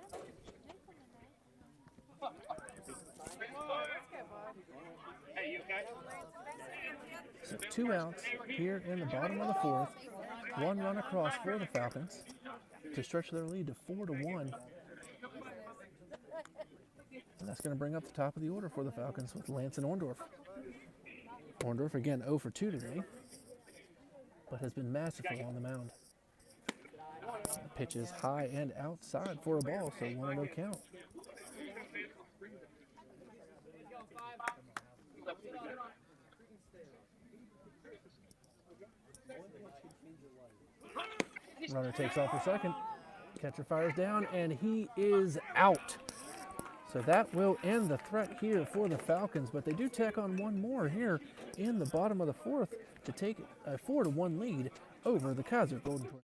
So 2 outs here in the bottom of the fourth. 1 run across for the Falcons to stretch their lead to 4-1. And that's going to bring up the top of the order for the Falcons with Lance and Orndorff. Orndorff again 0 for 2 today, but has been masterful on the mound. The pitch is high and outside for a ball, so 1-0 count. Runner takes off for second. Catcher fires down, and he is out. So that will end the threat here for the Falcons, but they do tack on one more here in the bottom of the fourth to take a 4-1 lead over the Kaiser Golden Tornadoes.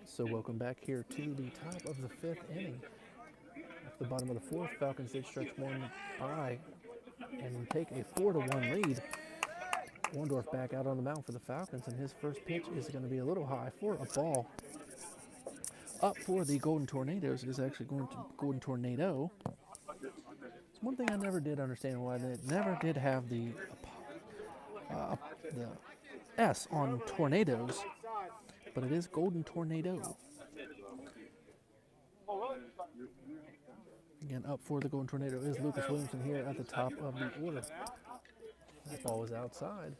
So welcome back here to the top of the fifth inning. At the bottom of the fourth, Falcons did stretch one by and take a 4-1 lead. Orndorff back out on the mound for the Falcons, and his first pitch is going to be a little high for a ball. Up for the Golden Tornadoes is actually going to Golden Tornado. It's one thing I never did understand why they never did have the S on tornadoes, but it is Golden Tornado. Again, up for the Golden Tornado is Lucas Williamson here at the top of the order. That ball is outside.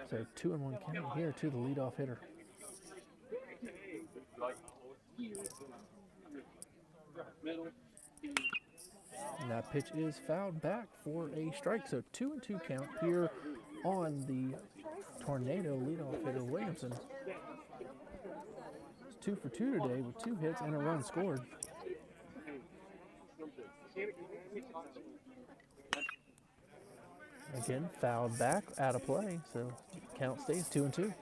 So 2-1 count here to the leadoff hitter. And that pitch is fouled back for a strike. So 2-2 count here on the Tornado leadoff hitter Williamson. It's 2 for 2 today with 2 hits and a run scored. Again, fouled back, out of play, so count stays 2-2.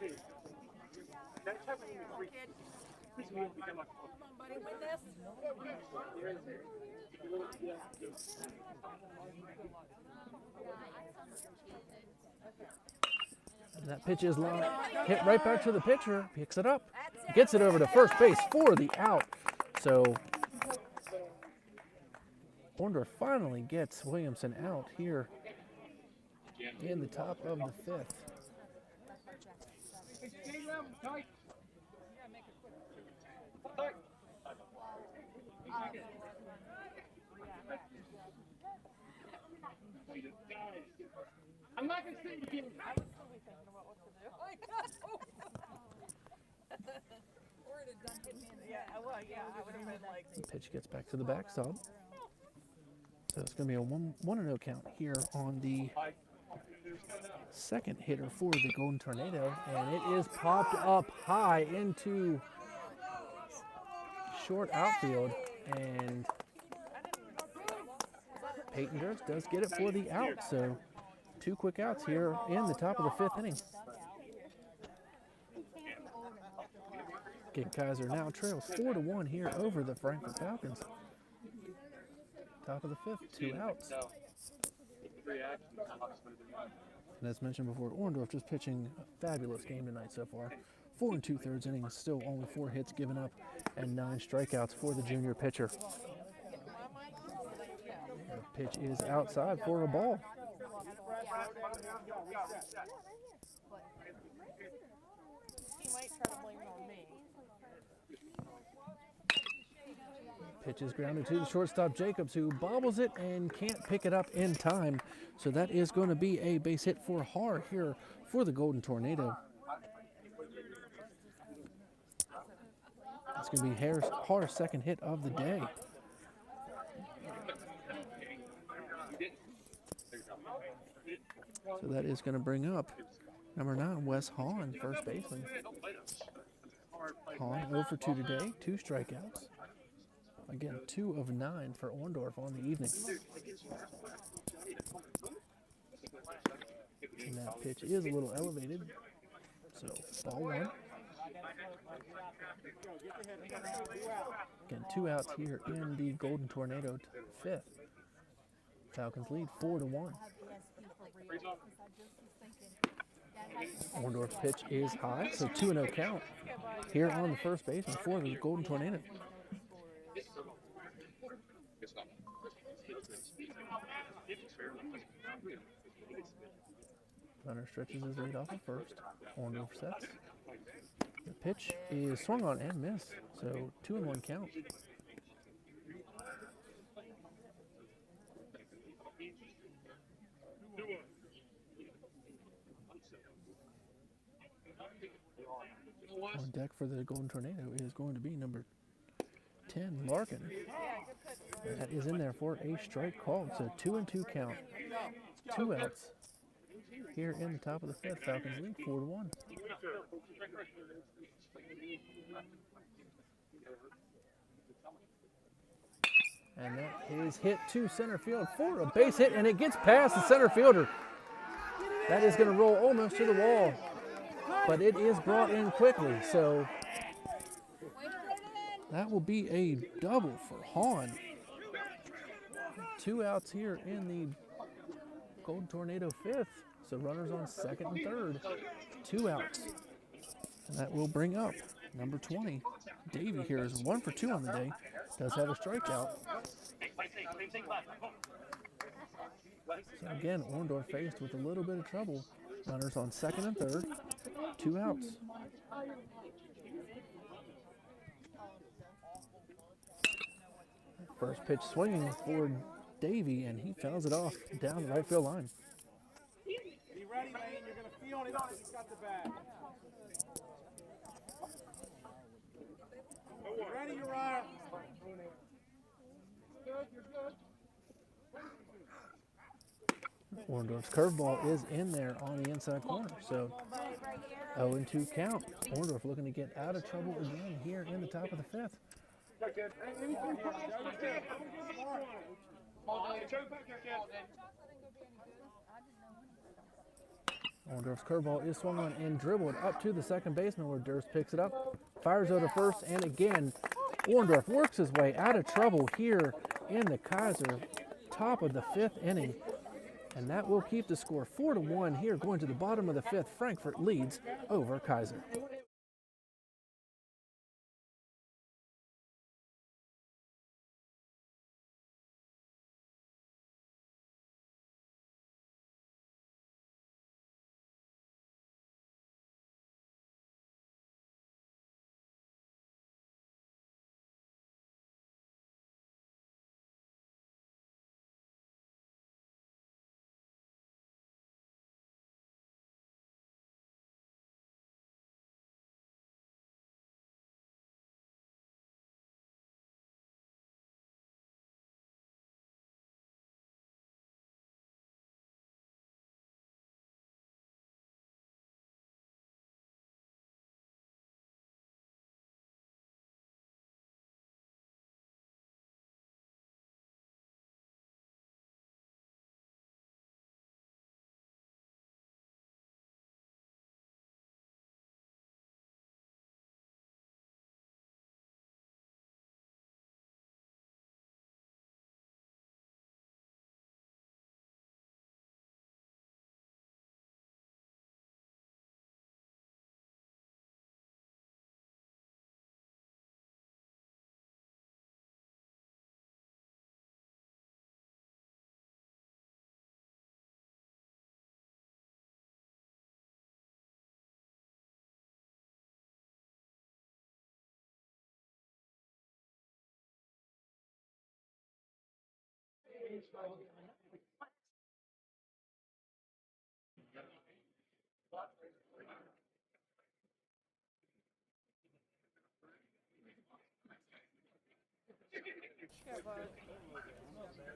And that pitch is long, hit right back to the pitcher, picks it up, gets it over to first base for the out. So Orndorff finally gets Williamson out here in the top of the fifth. I'm not going to say again. I was totally thinking about what to do. Or it had done hit me in the head. Well, yeah, I would have been like. The pitch gets back to the backstop. So it's going to be a 1-0 count here on the second hitter for the Golden Tornado. And it is popped up high into short outfield. And Peyton Durst does get it for the out. So 2 quick outs here in the top of the fifth inning. Again, Kaiser now trails 4-1 here over the Frankfort Falcons. Top of the fifth, 2 outs. And as mentioned before, Orndorff just pitching a fabulous game tonight so far. 4 2/3 innings, still only 4 hits given up and 9 strikeouts for the junior pitcher. The pitch is outside for a ball. He might try to blame it on me. Pitch is grounded to the shortstop Jacobs, who bobbles it and can't pick it up in time. So that is going to be a base hit for Har here for the Golden Tornado. It's going to be Har's second hit of the day. So that is going to bring up number 9, Wes Hahn, first baseman. Hahn 0 for 2 today, 2 strikeouts. Again, 2 of 9 for Orndorff on the evening. And that pitch is a little elevated. So, ball 1. Again, 2 outs here in the Golden Tornado fifth. Falcons lead 4-1. Orndorff's pitch is high, so 2-0 count here on the first baseman for the Golden Tornado. Runner stretches his lead off of first. Orndorff sets. The pitch is swung on and missed, so 2-1 count. On deck for the Golden Tornado is going to be number 10, Larkin. That is in there for a strike called, so 2-2 count. 2 outs here in the top of the fifth. Falcons lead 4-1. And that is hit to center field for a base hit, and it gets past the center fielder. That is going to roll almost to the wall, but it is brought in quickly, so that will be a double for Hahn. 2 outs here in the Golden Tornado fifth, so runners on second and third. 2 outs, and that will bring up number 20. Davey here is 1 for 2 on the day, does have a strikeout. So again, Orndorff faced with a little bit of trouble. Runners on second and third, 2 outs. First pitch swinging for Davey, and he fouls it off down the right field line. Be ready, man. You're going to feel it once he's got the bag. Ready, Uriah. Good, you're good. Orndorff's curveball is in there on the inside corner, so 0-2 count. Orndorff looking to get out of trouble again here in the top of the fifth. Orndorff's curveball is swung on and dribbled up to the second baseman, where Durst picks it up, fires over to first, and again, Orndorff works his way out of trouble here in the Kaiser, top of the 5th inning. And that will keep the score 4-1 here going to the bottom of the 5th. Frankfort leads over Kaiser.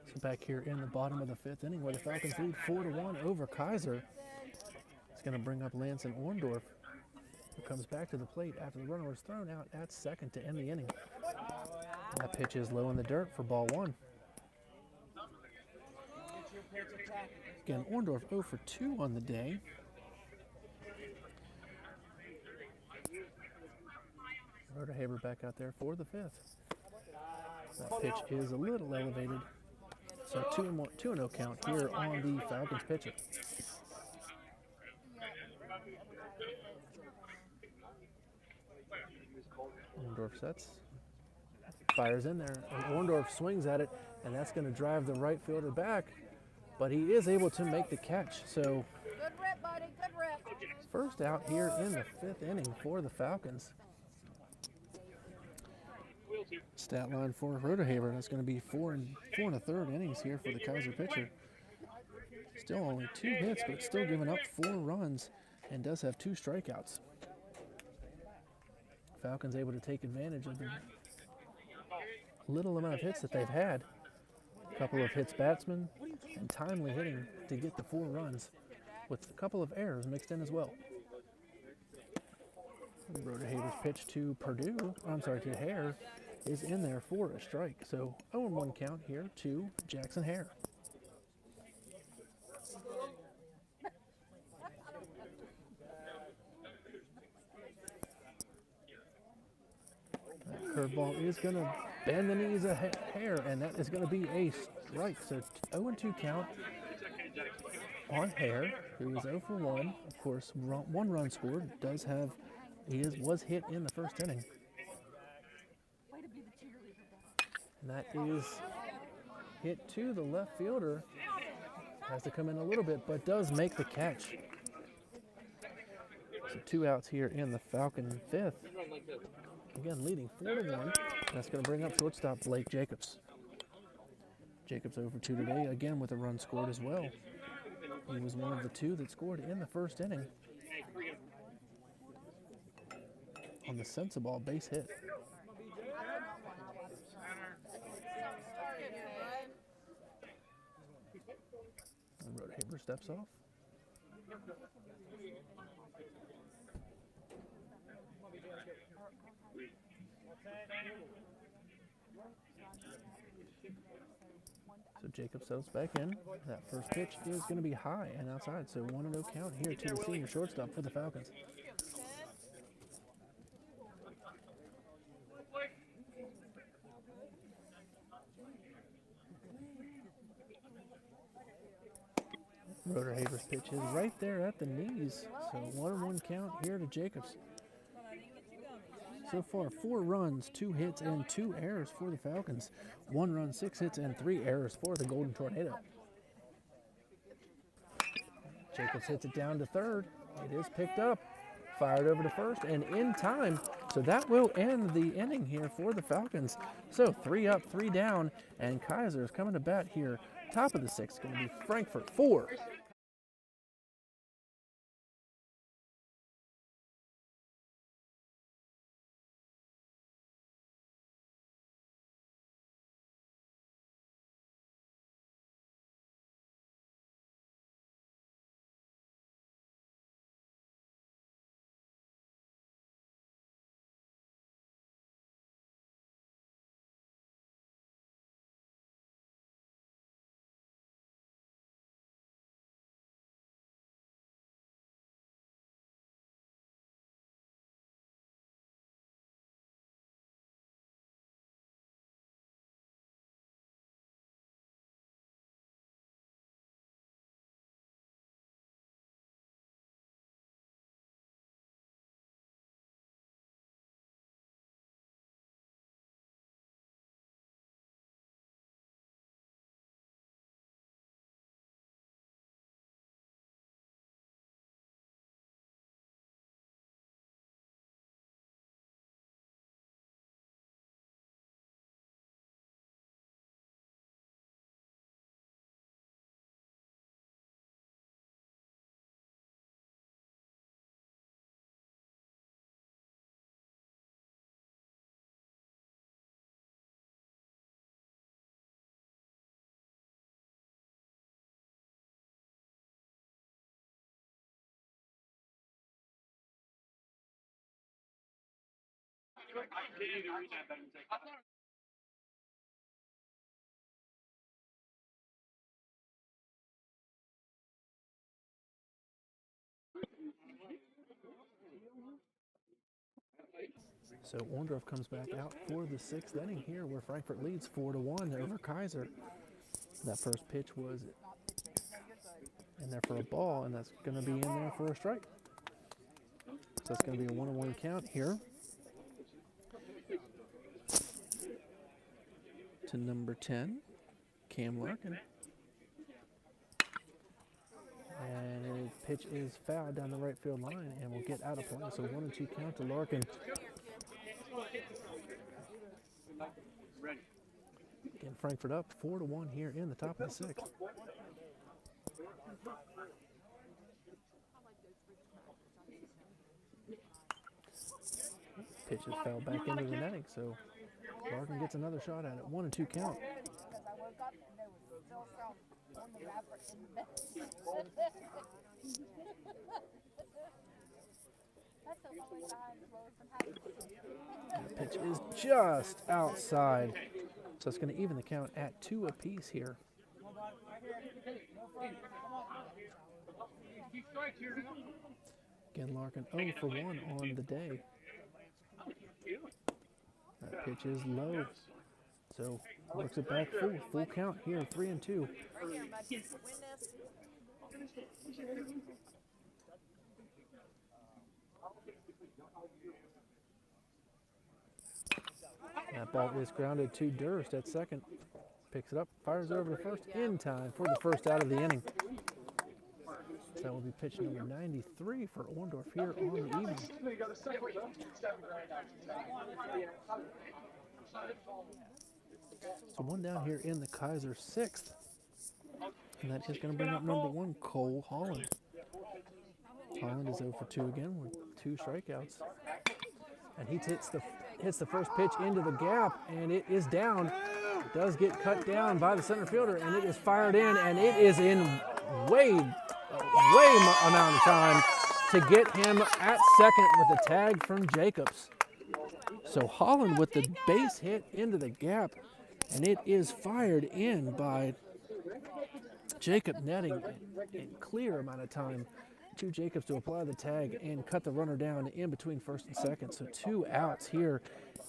So back here in the bottom of the 5th inning where the Falcons lead 4-1 over Kaiser. It's going to bring up Lanson Orndorff, who comes back to the plate after the runner was thrown out at second to end the inning. That pitch is low in the dirt for ball 1. Again, Orndorff 0 for 2 on the day. Roderhaber back out there for the 5th. That pitch is a little elevated. So 2-0 count here on the Falcons pitcher. Orndorff sets, fires in there, and Orndorff swings at it, and that's going to drive the right fielder back, but he is able to make the catch. So Good rip, buddy. Good rip. first out here in the 5th inning for the Falcons. Stat line for Roderhaber, that's going to be 4 1/3 innings here for the Kaiser pitcher. Still only 2 hits, but still giving up 4 runs and does have 2 strikeouts. Falcons able to take advantage of the little amount of hits that they've had. A couple of hits batsmen and timely hitting to get the 4 runs with a couple of errors mixed in as well. Roderhaber's pitch to to Hare is in there for a strike. So 0-1 count here to Jackson Hare. That curveball is going to bend the knees of Hare, and that is going to be a strike. So 0-2 count on Hare, who is 0 for 1. Of course, 1 run scored. Was hit in the first inning. And that is hit to the left fielder. Has to come in a little bit, but does make the catch. So 2 outs here in the Falcon 5th. Again, leading 4-1. That's going to bring up shortstop Blake Jacobs. Jacobs over 2 today, again with a run scored as well. He was one of the 2 that scored in the first inning on the sensible base hit. And Roderhaber steps off. So Jacob settles back in. That first pitch is going to be high and outside. So 1-0 count here to the senior shortstop for the Falcons. Roderhaver's pitch is right there at the knees. So 1-1 count here to Jacobs. So far, 4 runs, 2 hits, and 2 errors for the Falcons. 1 run, 6 hits, and 3 errors for the Golden Tornado. Jacobs hits it down to third. It is picked up, fired over to first, and in time. So that will end the inning here for the Falcons. So 3 up, 3 down, and Kaiser is coming to bat here. Top of the 6th, going to be Frankfort 4. So Orndorff comes back out for the 6th inning here, where Frankfort leads 4-1 over Kaiser. That first pitch was in there for a ball, and that's going to be in there for a strike. So it's going to be a 1-1 count here to number 10, Cam Larkin. And his pitch is fouled down the right field line and will get out of play. So 1-2 count to Larkin. Again, Frankfort up 4-1 here in the top of the 6th. Pitch is fouled back into the netting, so Larkin gets another shot at it. 1-2 count. The pitch is just outside, so it's going to even the count at 2 apiece here. Again, Larkin 0 for 1 on the day. That pitch is low, so works it back full count here, 3-2. That ball is grounded to Durst at second. Picks it up, fires it over to first in time for the first out of the inning. So that will be pitch number 93 for Orndorff here on the evening. So 1 down here in the Kaiser 6th. And that is going to bring up number 1, Cole Holland. Holland is 0 for 2 again with 2 strikeouts. And he hits the first pitch into the gap, and it is down. It does get cut down by the center fielder, and it is fired in, and it is in way amount of time to get him at second with a tag from Jacobs. So Holland with the base hit into the gap, and it is fired in by Jacob, netting a clear amount of time to Jacobs to apply the tag and cut the runner down in between first and second. So 2 outs here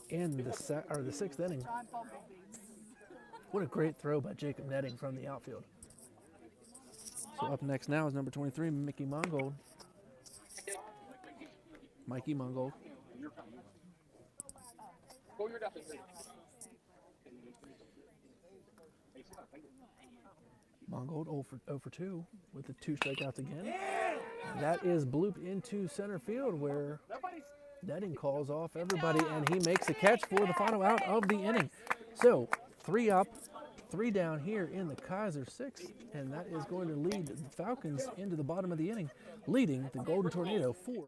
in the 6th inning. What a great throw by Jacob Netting from the outfield. So up next now is number 23, Mickey Mongold. Mikey Mongold. Mongold 0 for 2 with the 2 strikeouts again. That is blooped into center field where netting calls off everybody, and he makes a catch for the final out of the inning. So 3 up, 3 down here in the Kaiser 6th, and that is going to lead the Falcons into the bottom of the inning, leading the Golden Tornado 4.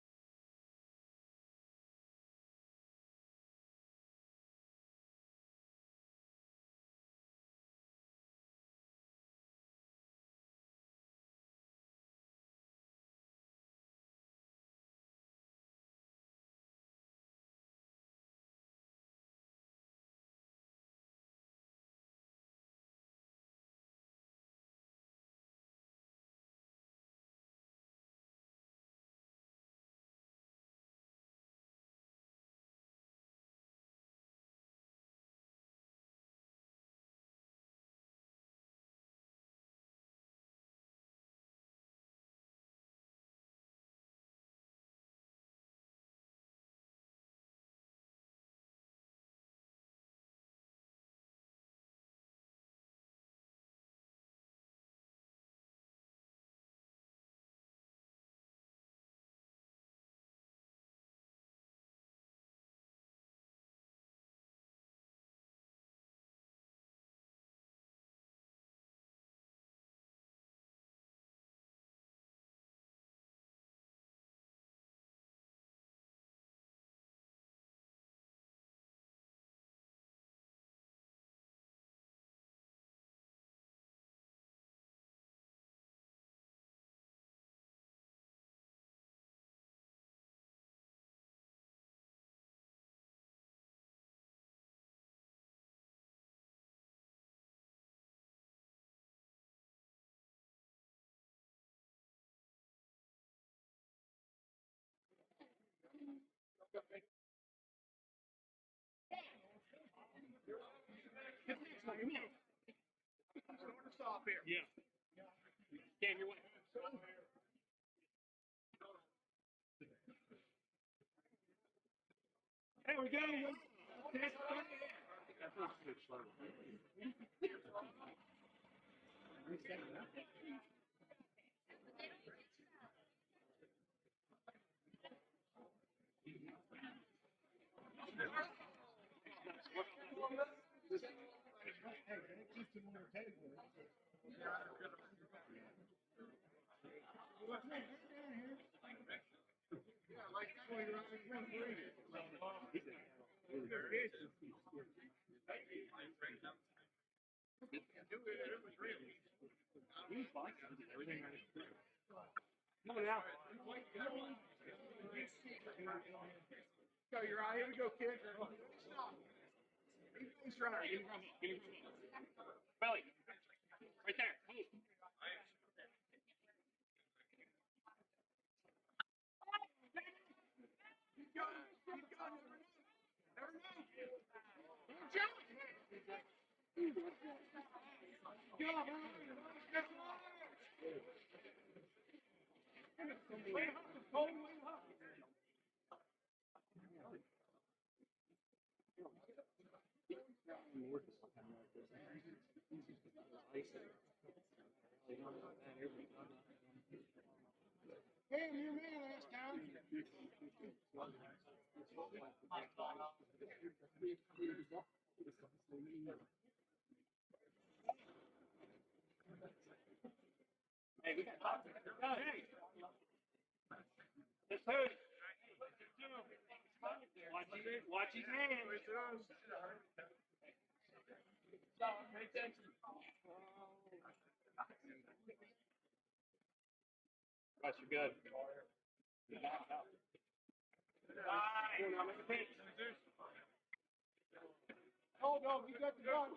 Stop here. Yeah. Stand your way. There we go. Come on now. Go, you're right. Here we go, kid. Stop. He's right. Belly. Right there. Move. Keep going. Keep going. Never know. Jump. Go, hey, you're me last time. Hey, we got hey. Let's hurry. Watch his hands. Pay attention. Russ, you're good. Now make a pitch. Hold on, you got the gun.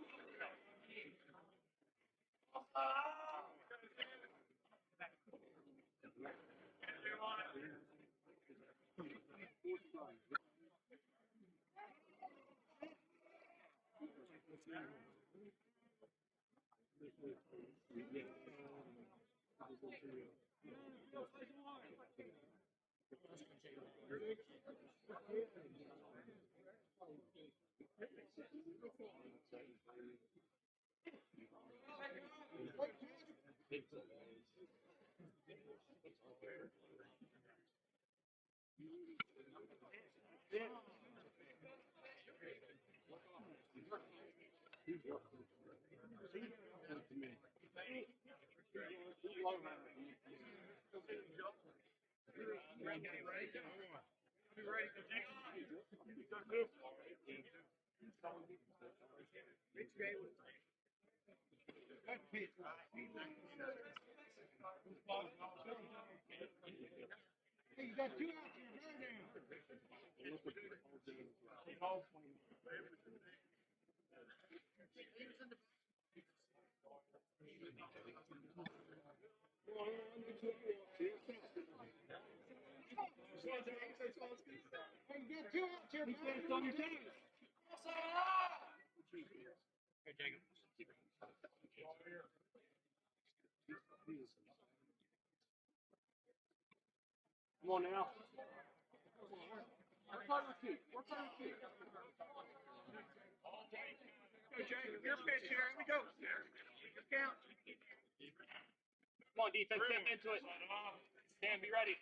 Hey, you got 2 outs here. Bear down. Hey, you got 2 outs here. Bear down. On your toes. Come on now. Work on your feet. Work on your feet. Go, Jacob. Your pitch here. Here we go. Just count. Come on, defense. Step into it. Sam, be ready.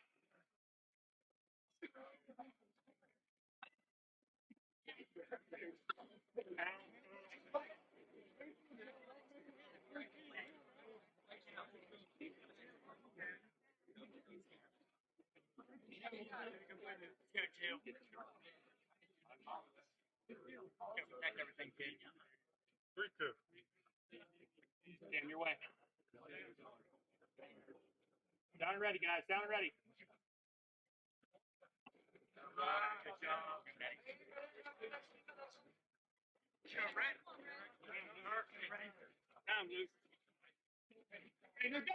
Protect everything, kid. 3-2. Sam, your way. Down and ready, guys. Down and ready. Good job. Time, Luke. Hey, no, go!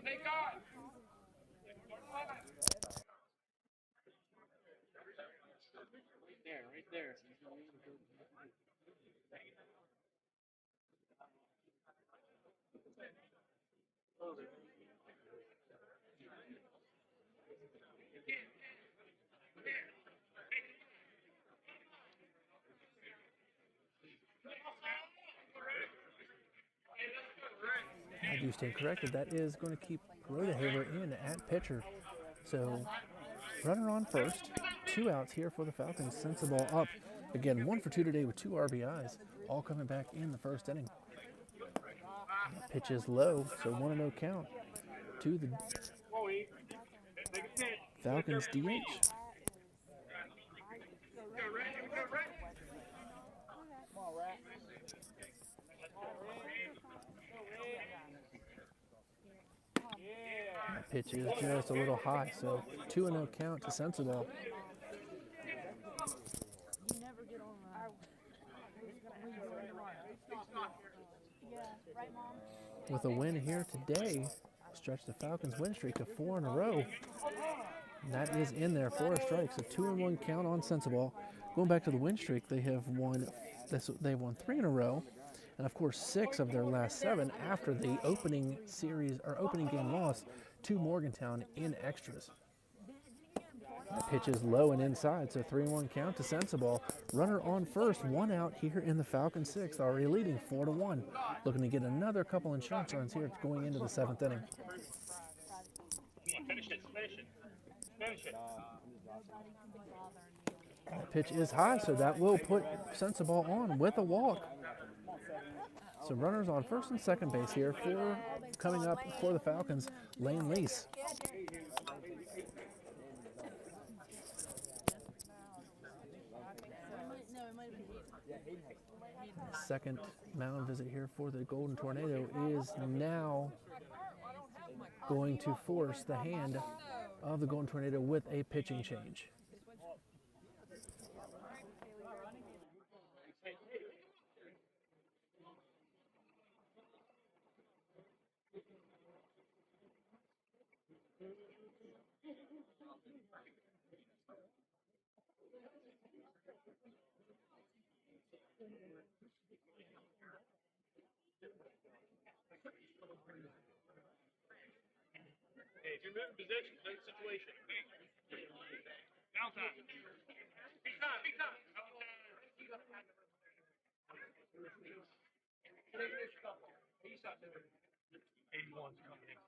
Hey, God! Right there. I do stand corrected. That is going to keep Rodehaver in at pitcher. So runner on first. 2 outs here for the Falcons. Sends the ball up. Again, 1 for 2 today with 2 RBIs. All coming back in the first inning. Pitch is low, so 1-0 count to the Falcons DH. That pitch is just a little high, so 2-0 count to Sensible. With a win here today, stretch the Falcons' win streak to 4 in a row. And that is in there, 4 strikes, a 2-1 count on Sensible. Going back to the win streak, they have won. They've won 3 in a row, and of course 6 of their last 7 after the opening game loss to Morgantown in extras. The pitch is low and inside, so 3-1 count to Sensible. Runner on first, 1 out here in the Falcons' 6th, already leading 4-1. Looking to get another couple insurance runs here going into the 7th inning. Finish it. Finish it. The pitch is high, so that will put Sensible on with a walk. So runners on first and second base here for coming up for the Falcons, Lane Lease. Second mound visit here for the Golden Tornado is now going to force the hand of the Golden Tornado with a pitching change. Hey, if you're moving position, no situation. Down time. Big time, big time. 81's coming in.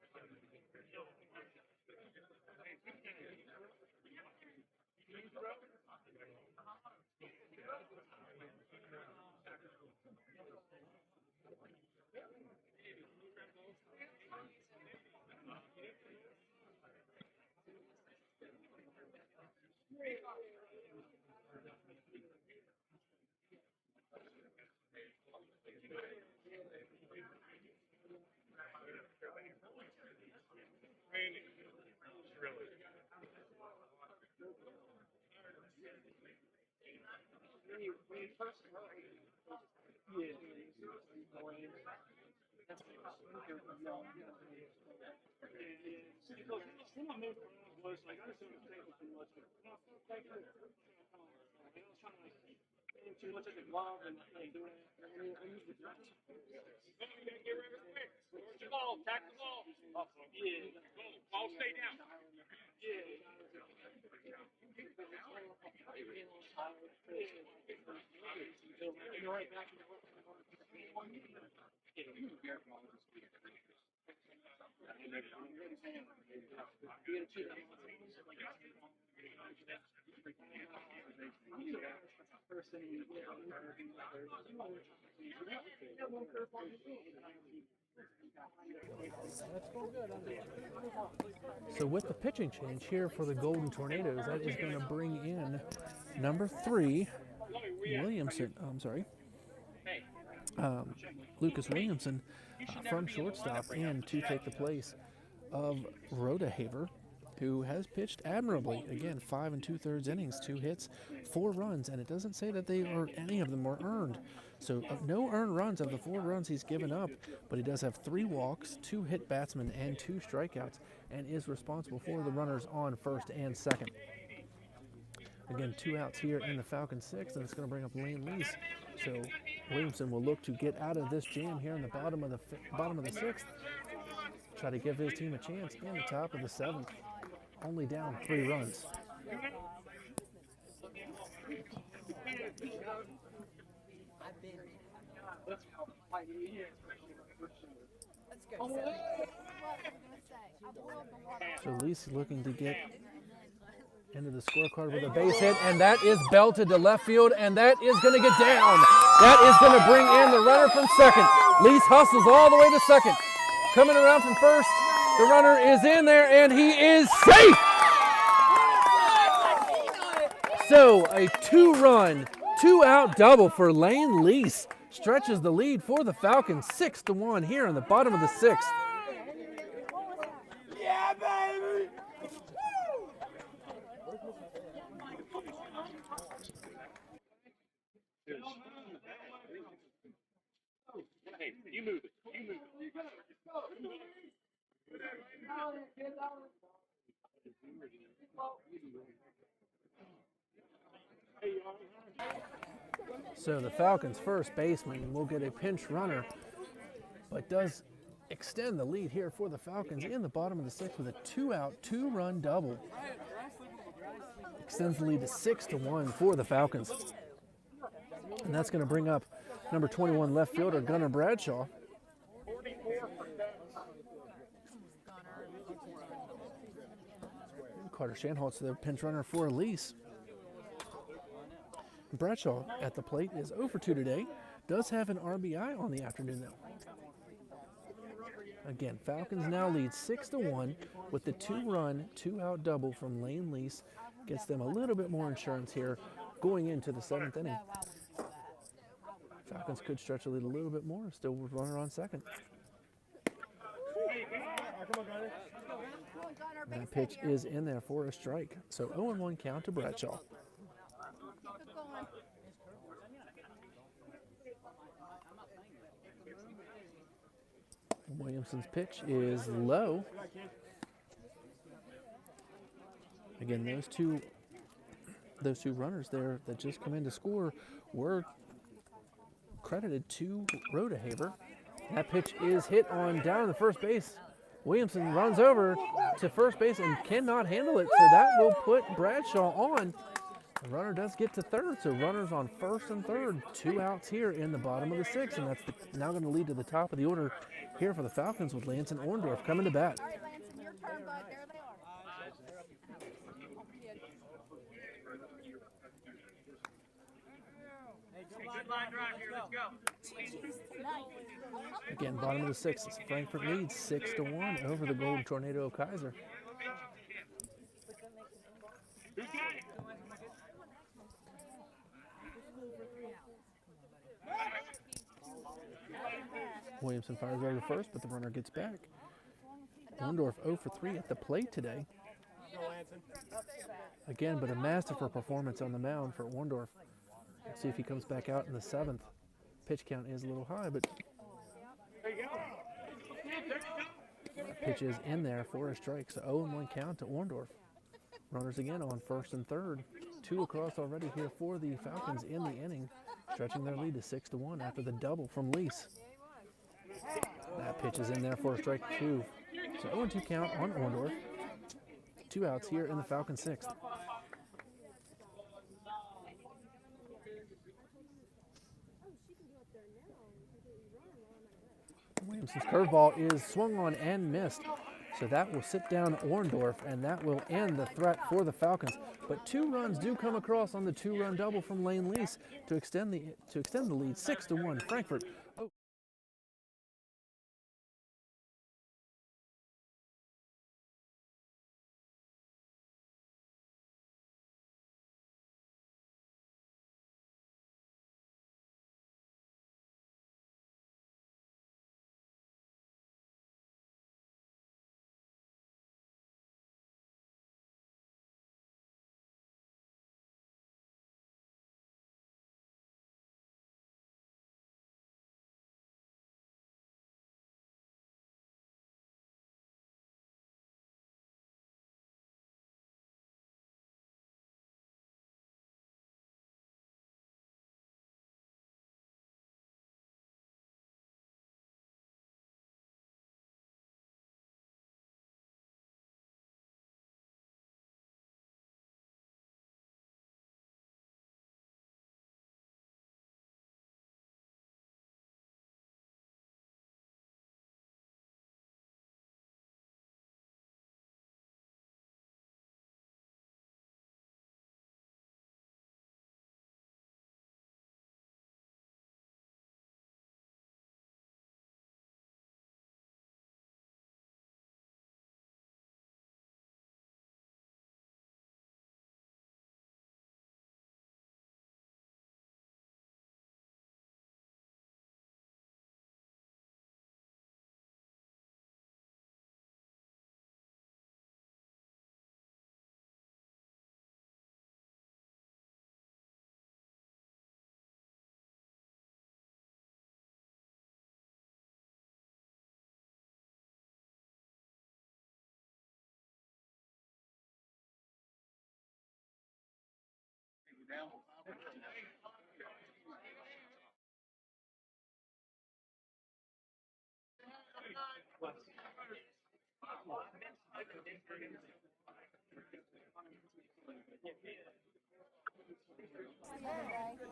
Too much at the glove and doing it. Get rid of it quick. Towards the ball. Tack the ball. Yeah. Ball stay down. You're right back in the So with the pitching change here for the Golden Tornadoes, that is going to bring in number 3, Lucas Williamson from shortstop in to take the place of Rodehaver, who has pitched admirably. Again, 5 2/3 innings, 2 hits, 4 runs, and it doesn't say that any of them were earned. So no earned runs of the 4 runs he's given up, but he does have 3 walks, 2 hit batsmen, and 2 strikeouts, and is responsible for the runners on first and second. Again, 2 outs here in the Falcons' 6th, and it's going to bring up Lane Lease. So Williamson will look to get out of this jam here in the bottom of the 6th. Try to give his team a chance in the top of the 7th. Only down 3 runs. So Lease looking to get into the scorecard with a base hit, and that is belted to left field, and that is going to get down. That is going to bring in the runner from second. Lease hustles all the way to second. Coming around from first, the runner is in there, and he is safe. So a 2-run, 2-out double for Lane Lease stretches the lead for the Falcons 6-1 here in the bottom of the 6th. Yeah, baby! Hey, you move it. You move it. So the Falcons' first baseman will get a pinch runner, but does extend the lead here for the Falcons in the bottom of the 6th with a 2-out, 2-run double. Extends the lead to 6-1 for the Falcons. And that's going to bring up number 21 left fielder Gunnar Bradshaw. Carter Shanholtz, the pinch runner for Lease. Bradshaw at the plate is 0 for 2 today. Does have an RBI on the afternoon, though. Again, Falcons now lead 6-1 with the 2-run, 2-out double from Lane Lease. Gets them a little bit more insurance here going into the 7th inning. Falcons could stretch the lead a little bit more, still with runner on second. That pitch is in there for a strike. So 0-1 count to Bradshaw. Williamson's pitch is low. Again, those two runners there that just come in to score were credited to Rodehaver. That pitch is hit on down to the first base. Williamson runs over to first base and cannot handle it, so that will put Bradshaw on. The runner does get to third, so runners on first and third. 2 outs here in the bottom of the 6th, and that's now going to lead to the top of the order here for the Falcons with Lance and Orndorff coming to bat. All right, Lansing, your turn, bud. There they are. Good line drive here. Let's go. Again, bottom of the 6th, Frankfort leads 6-1 over the Golden Tornado of Kaiser. Williamson fires over to first, but the runner gets back. Orndorff 0 for 3 at the plate today. Again, but a masterful performance on the mound for Orndorff. Let's see if he comes back out in the 7th. Pitch count is a little high, but pitch is in there for a strike. So 0-1 count to Orndorff. Runners again on first and third. 2 across already here for the Falcons in the inning, stretching their lead to 6-1 after the double from Lease. That pitch is in there for a strike 2. So 0-2 count on Orndorff. 2 outs here in the Falcon 6th. Williamson's curveball is swung on and missed. So that will sit down Orndorff, and that will end the threat for the Falcons. But 2 runs do come across on the 2-run double from Lane Lease to extend the lead 6-1. Frankfort. Oh.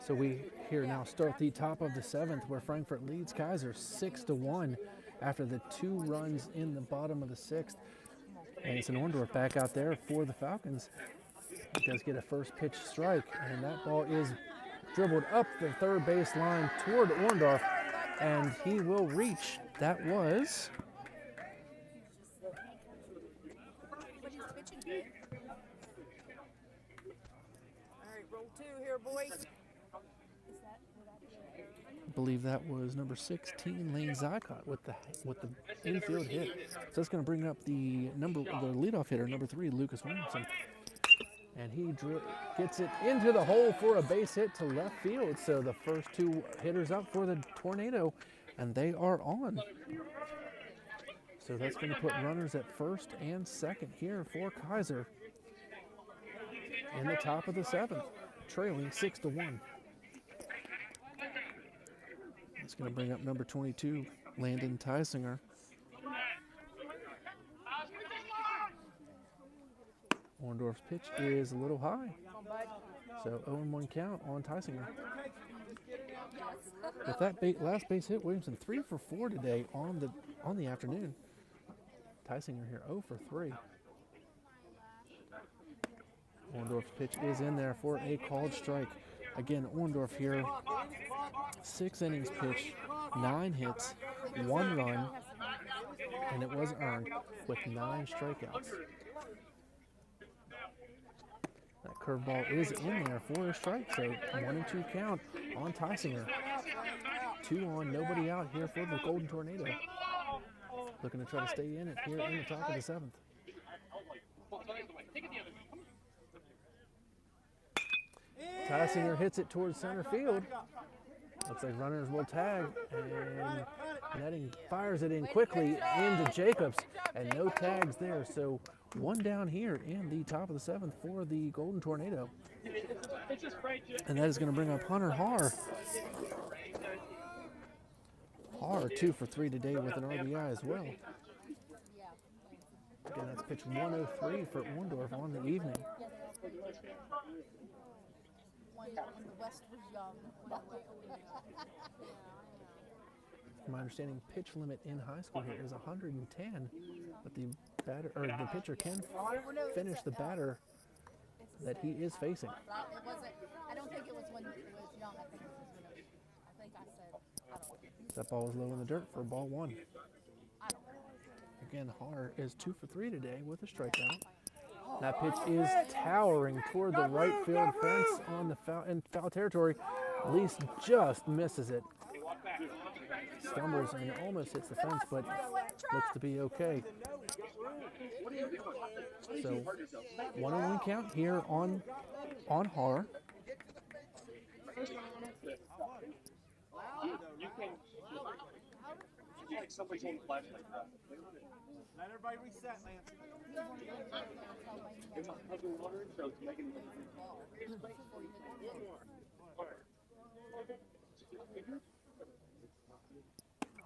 So we here now start the top of the 7th, where Frankfort leads Kaiser 6-1 after the 2 runs in the bottom of the 6th. And it's an Orndorff back out there for the Falcons. He does get a first pitch strike, and that ball is dribbled up the third base line toward Orndorff, and he will reach. That was All right, roll 2 here, boys. I believe that was number 16, Lane Zycott, with the infield hit. So that's going to bring up the leadoff hitter, number 3, Lucas Williamson. And he gets it into the hole for a base hit to left field. So the first 2 hitters up for the Tornado, and they are on. So that's going to put runners at first and second here for Kaiser. in the top of the 7th, trailing 6-1. It's going to bring up number 22, Landon Tysinger. Orndorff's pitch is a little high, so 0-1 count on Tysinger. With that last base hit, Williamson 3 for 4 today on the afternoon. Tysinger here 0 for 3. Orndorff's pitch is in there for a called strike. Again, Orndorff here, 6 innings pitched, 9 hits, 1 run, and it was earned with 9 strikeouts. That curveball is in there for a strike, so 1-2 count on Tysinger. 2 on, nobody out here for the Golden Tornado. Looking to try to stay in it here in the top of the 7th. Tysinger hits it towards center field. Looks like runners will tag, and Netting fires it in quickly into Jacobs, and no tags there. So 1 down here in the top of the 7th for the Golden Tornado. And that is going to bring up Hunter Haar. Haar 2 for 3 today with an RBI as well. Again, that's pitch 103 for Orndorff on the evening. When the West was young. My understanding, pitch limit in high school here is 110, but the pitcher can finish the batter that he is facing. It wasn't. I don't think it was when it was young. I think it was when it was, I think I said. I don't know. That ball was low in the dirt for ball 1. I don't know. Again, Haar is 2 for 3 today with a strikeout. That pitch is towering toward the right field fence on the foul territory. Least just misses it. Stumbles and almost hits the fence, but looks to be okay. So 1-1 count here on Haar. Let everybody reset, man.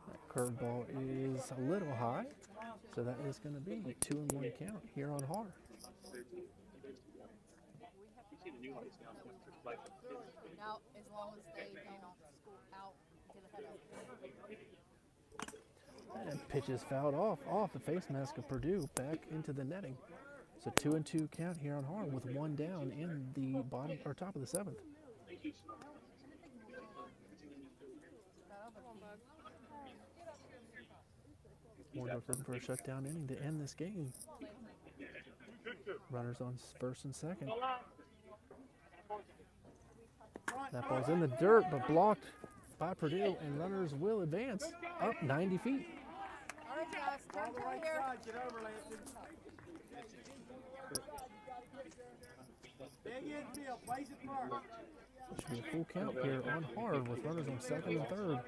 That curveball is a little high, so that is going to be a 2-1 count here on Haar. Now, as long as they don't school out, get ahead of And pitch is fouled off the face mask of Purdue back into the netting. So 2-2 count here on Haar with 1 down in the bottom or top of the 7th. Orndorff looking for a shutdown inning to end this game. Runners on first and second. That ball's in the dirt, but blocked by Purdue, and runners will advance up 90 feet. All right, guys, All the right side, get over, Lansing. Big infield, place it first. Should be a full count here on Haar with runners on second and third.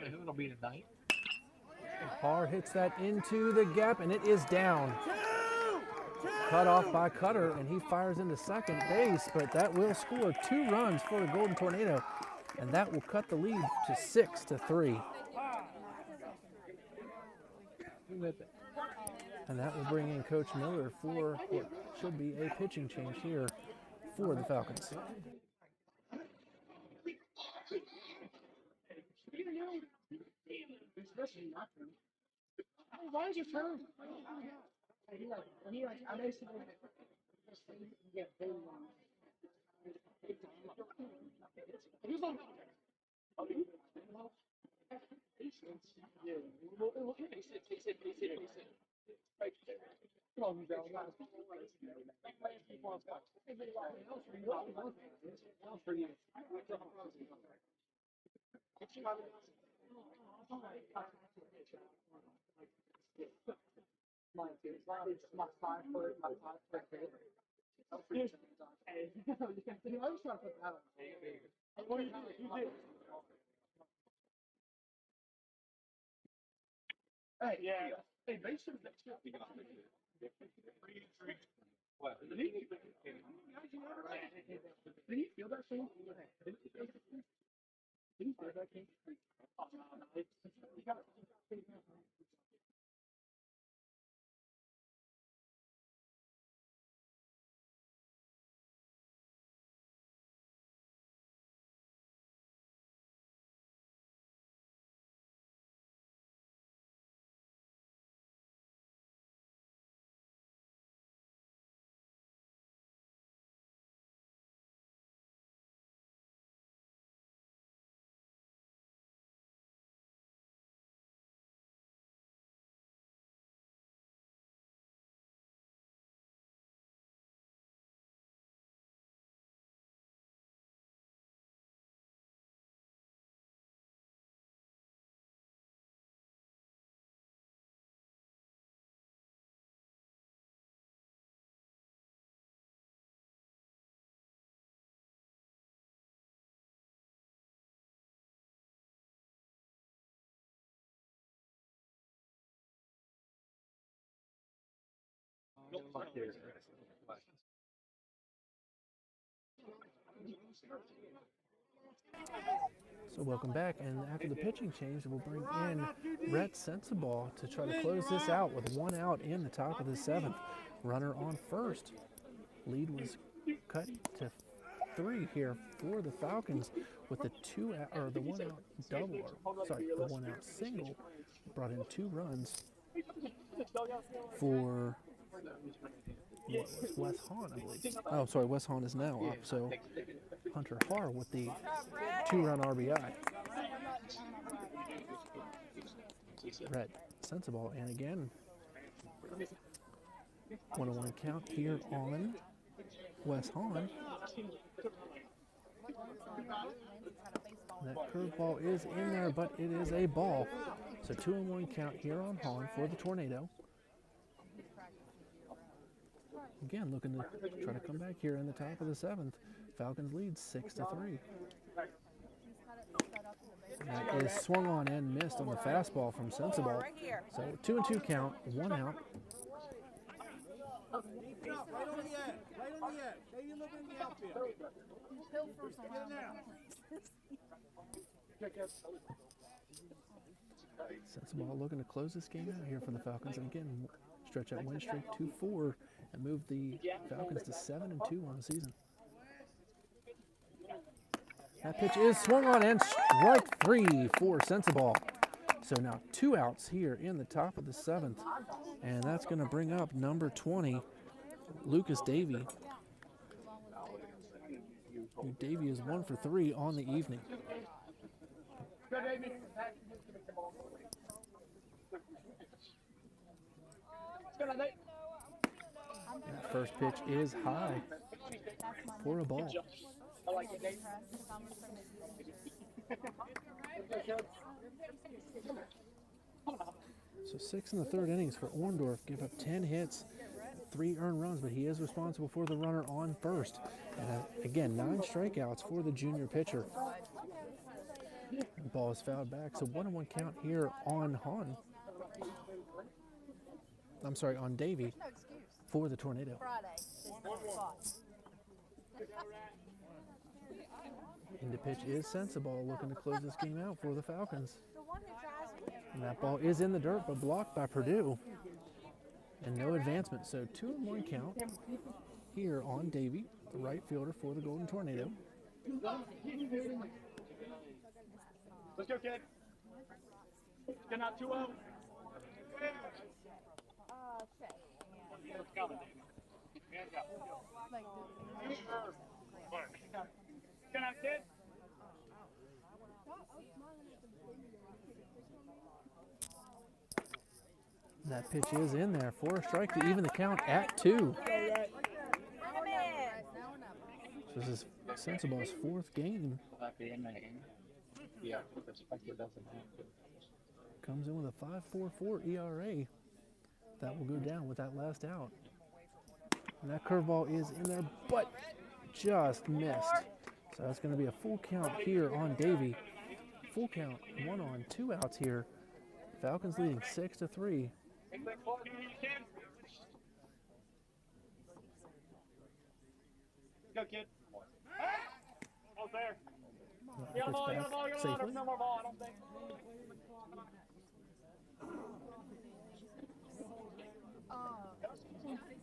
It'll be tonight. Haar hits that into the gap, and it is down. Cut off by Cutter, and he fires into second base, but that will score 2 runs for the Golden Tornado, and that will cut the lead to 6-3. And that will bring in Coach Miller for what should be a pitching change here for the Falcons. Why is your turn? I basically get Hey, yeah. Hey, they should have. What? Did he feel that thing? Did he feel that thing? So welcome back, and after the pitching change, we'll bring in Rhett Sensabaugh to try to close this out with 1 out in the top of the 7th. Runner on first. Lead was cut to 3 here for the Falcons with the 1 out double, the 1 out single brought in 2 runs for Wes Hahn, I believe. Oh, sorry, Wes Hahn is now up. So Hunter Harr with the 2-run RBI. Rhett Sensabaugh, and again, 1-1 count here on Wes Hahn. That curveball is in there, but it is a ball. So 2-1 count here on Hahn for the Tornado. Again, looking to try to come back here in the top of the 7th. Falcons lead 6-3. That is swung on and missed on the fastball from Sensabaugh. So 2-2 count, 1 out. Right on the edge. Right on the edge. Maybe a little bit in the outfield. Hill first on Sensabaugh looking to close this game out here for the Falcons, and again, stretch that win streak to 4 and move the Falcons to 7-2 on the season. That pitch is swung on and strike 3 for Sensabaugh. So now 2 outs here in the top of the 7th, and that's going to bring up number 20, Lucas Davey. Davey is 1 for 3 on the evening. That first pitch is high for a ball. So 6 in the 3rd innings for Orndorff. Give up 10 hits, 3 earned runs, but he is responsible for the runner on first. And again, 9 strikeouts for the junior pitcher. The ball is fouled back, so 1-1 count here on Hahn. I'm sorry, on Davey for the Tornado. And the pitch is Sensabaugh looking to close this game out for the Falcons. And that ball is in the dirt, but blocked by Purdue. And no advancement, so 2-1 count here on Davey, the right fielder for the Golden Tornado. Let's go, kid. Get out 2-0. Get out, kid. That pitch is in there for a strike to even the count at 2. So this is Sensabaugh's 4th game. Comes in with a 5.44 ERA. That will go down with that last out. And that curveball is in there, but just missed. So that's going to be a full count here on Davey. Full count, 1 on, 2 outs here Falcons leading 6-3. Go, kid. Almost there. Pitch Get on the ball, get on the ball, back get on the ball. safely. No more ball, I don't think.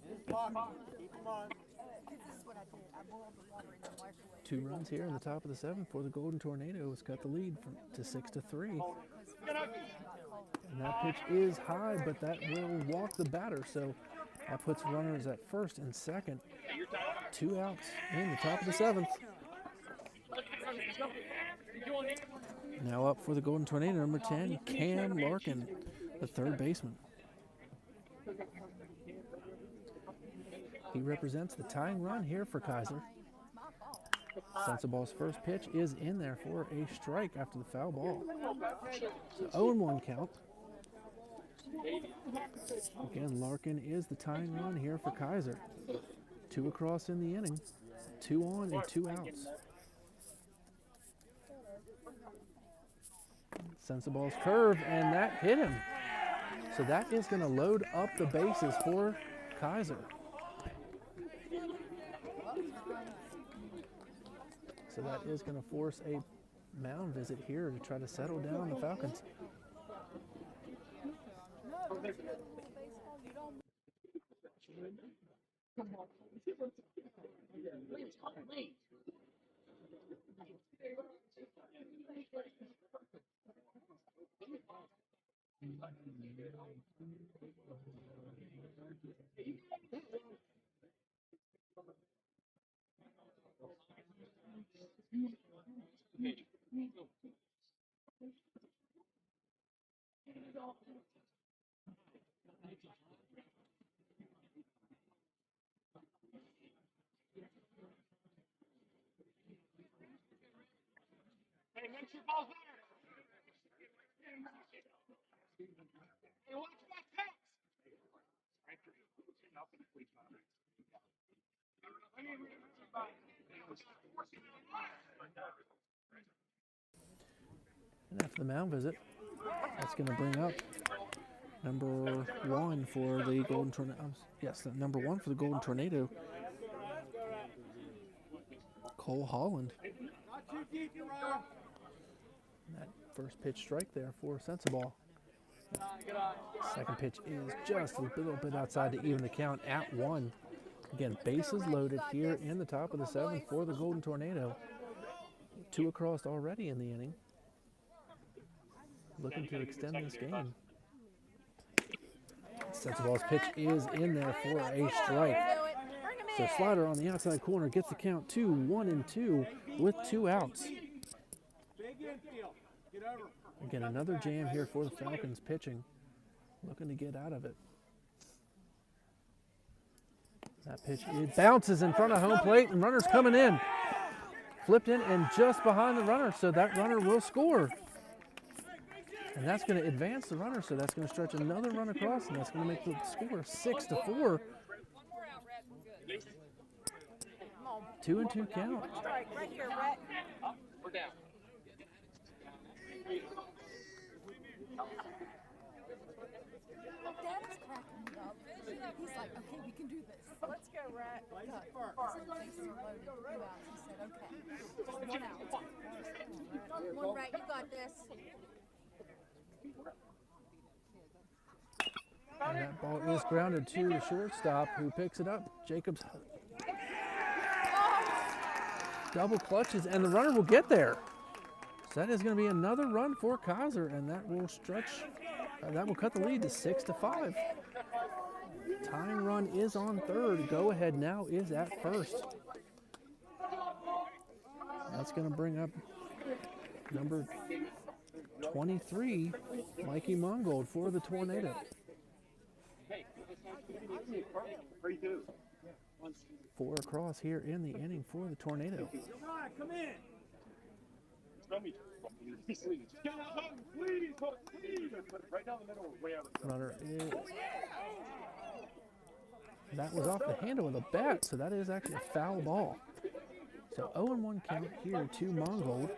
Keep him on. This is what I did. I boiled the water in the microwave. 2 runs here in the top of the 7th for the Golden Tornadoes. Got the lead to 6-3. And that pitch is high, but that will walk the batter. So that puts runners at first and second. 2 outs in the top of the 7th. Now up for the Golden Tornado, number 10, Cam Larkin, the third baseman. He represents the tying run here for Kaiser. Sensible's first pitch is in there for a strike after the foul ball. So 0-1 count. Again, Larkin is the tying run here for Kaiser. 2 across in the inning, 2 on and 2 outs. Sensible's curve, and that hit him. So that is going to load up the bases for Kaiser. So that is going to force a mound visit here to try to settle down the Falcons. Hey, make sure ball's there. Hey, watch my text. And after the mound visit, that's going to bring up number 1 for the Golden Tornado. Yes, number 1 for the Golden Tornado, Cole Holland. Not too deep, you're wrong. That first pitch strike there for Sensible. Second pitch is just a little bit outside to even the count at 1. Again, bases loaded here in the top of the 7th for the Golden Tornado. 2 across already in the inning. Looking to extend this game. Sensible's pitch is in there for a strike. So slider on the outside corner gets the count to 1-2 with 2 outs. Big infield. Get over. Again, another jam here for the Falcons pitching. Looking to get out of it. That pitch, it bounces in front of home plate, and runner's coming in. Flipped in and just behind the runner, so that runner will score. And that's going to advance the runner, so that's going to stretch another run across, and that's going to make the score 6-4. 2-2 count. Right here, Rhett. We're down. Dad is cracking me up. He's like, okay, we can do this. Let's go, Rhett. He said the bases are loaded. 2 outs. He said, okay, just 1 out. 1 right, you got this. And that ball is grounded to the shortstop, who picks it up. Jacobs double clutches, and the runner will get there. So that is going to be another run for Kaiser, and that will stretch, that will cut the lead to 6-5. Tying run is on third. Go ahead now is at first. That's going to bring up number 23, Mikey Mongold for the Tornado. 4 across here in the inning for the Tornado. Come in. Right down the middle, way out. Runner is. That was off the handle of the bat, so that is actually a foul ball. So 0-1 count here to Mongold.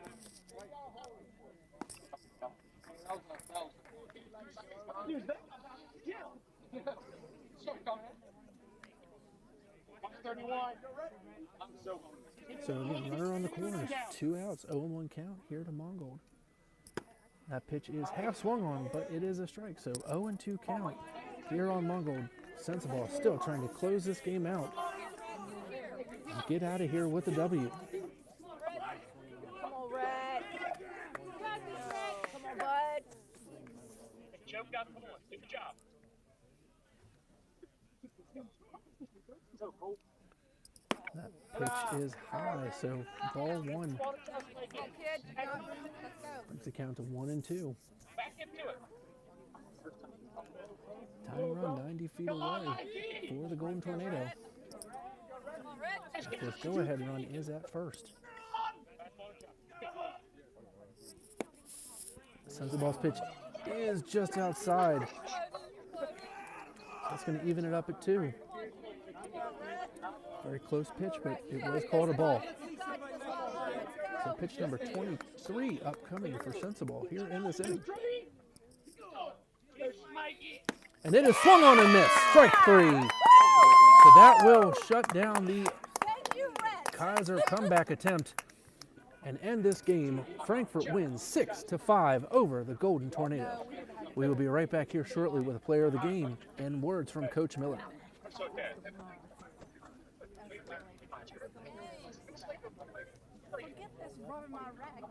So again, runner on the corners, 2 outs, 0-1 count here to Mongold. That pitch is half swung on, but it is a strike. So 0-2 count here on Mongold. Sensible still trying to close this game out and get out of here with the W. Come on, Red. Come on, bud. Choked out the one. Good job. That pitch is high, so ball 1 Come on, kid. Let's go. brings the count to 1-2. Back into it. Tying run 90 feet away for the Golden Tornado. Come on, Red. Of course, go-ahead run is at first. Sensible's pitch is just outside. That's going to even it up at 2. Very close pitch, but it was called a ball. So pitch number 23 upcoming for Sensible here in this inning. And it is swung on and missed. Strike 3. So that will shut down the Thank you, Red. Kaiser comeback attempt and end this game. Frankfort wins 6-5 over the Golden Tornado. We will be right back here shortly with a player of the game and words from Coach Miller. Forget this rubbing my rag.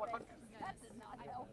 That did not help.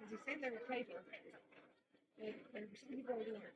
Because he said they were paper. They were doing it.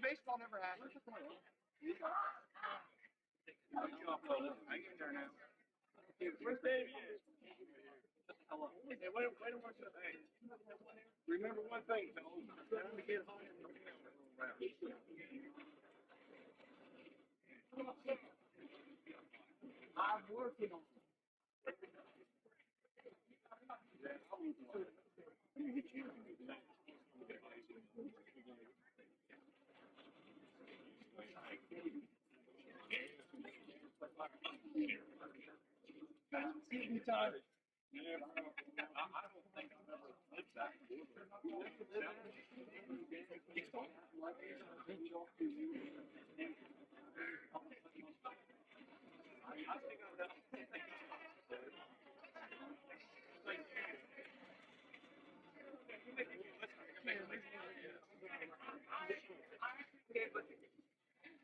Baseball never happened. Where's Davey at? Hey, wait a minute. Hey, remember one thing, fellas. Time to get home. I'm working on it. Excuse me, Todd. Yeah, I don't think I've ever lived that before.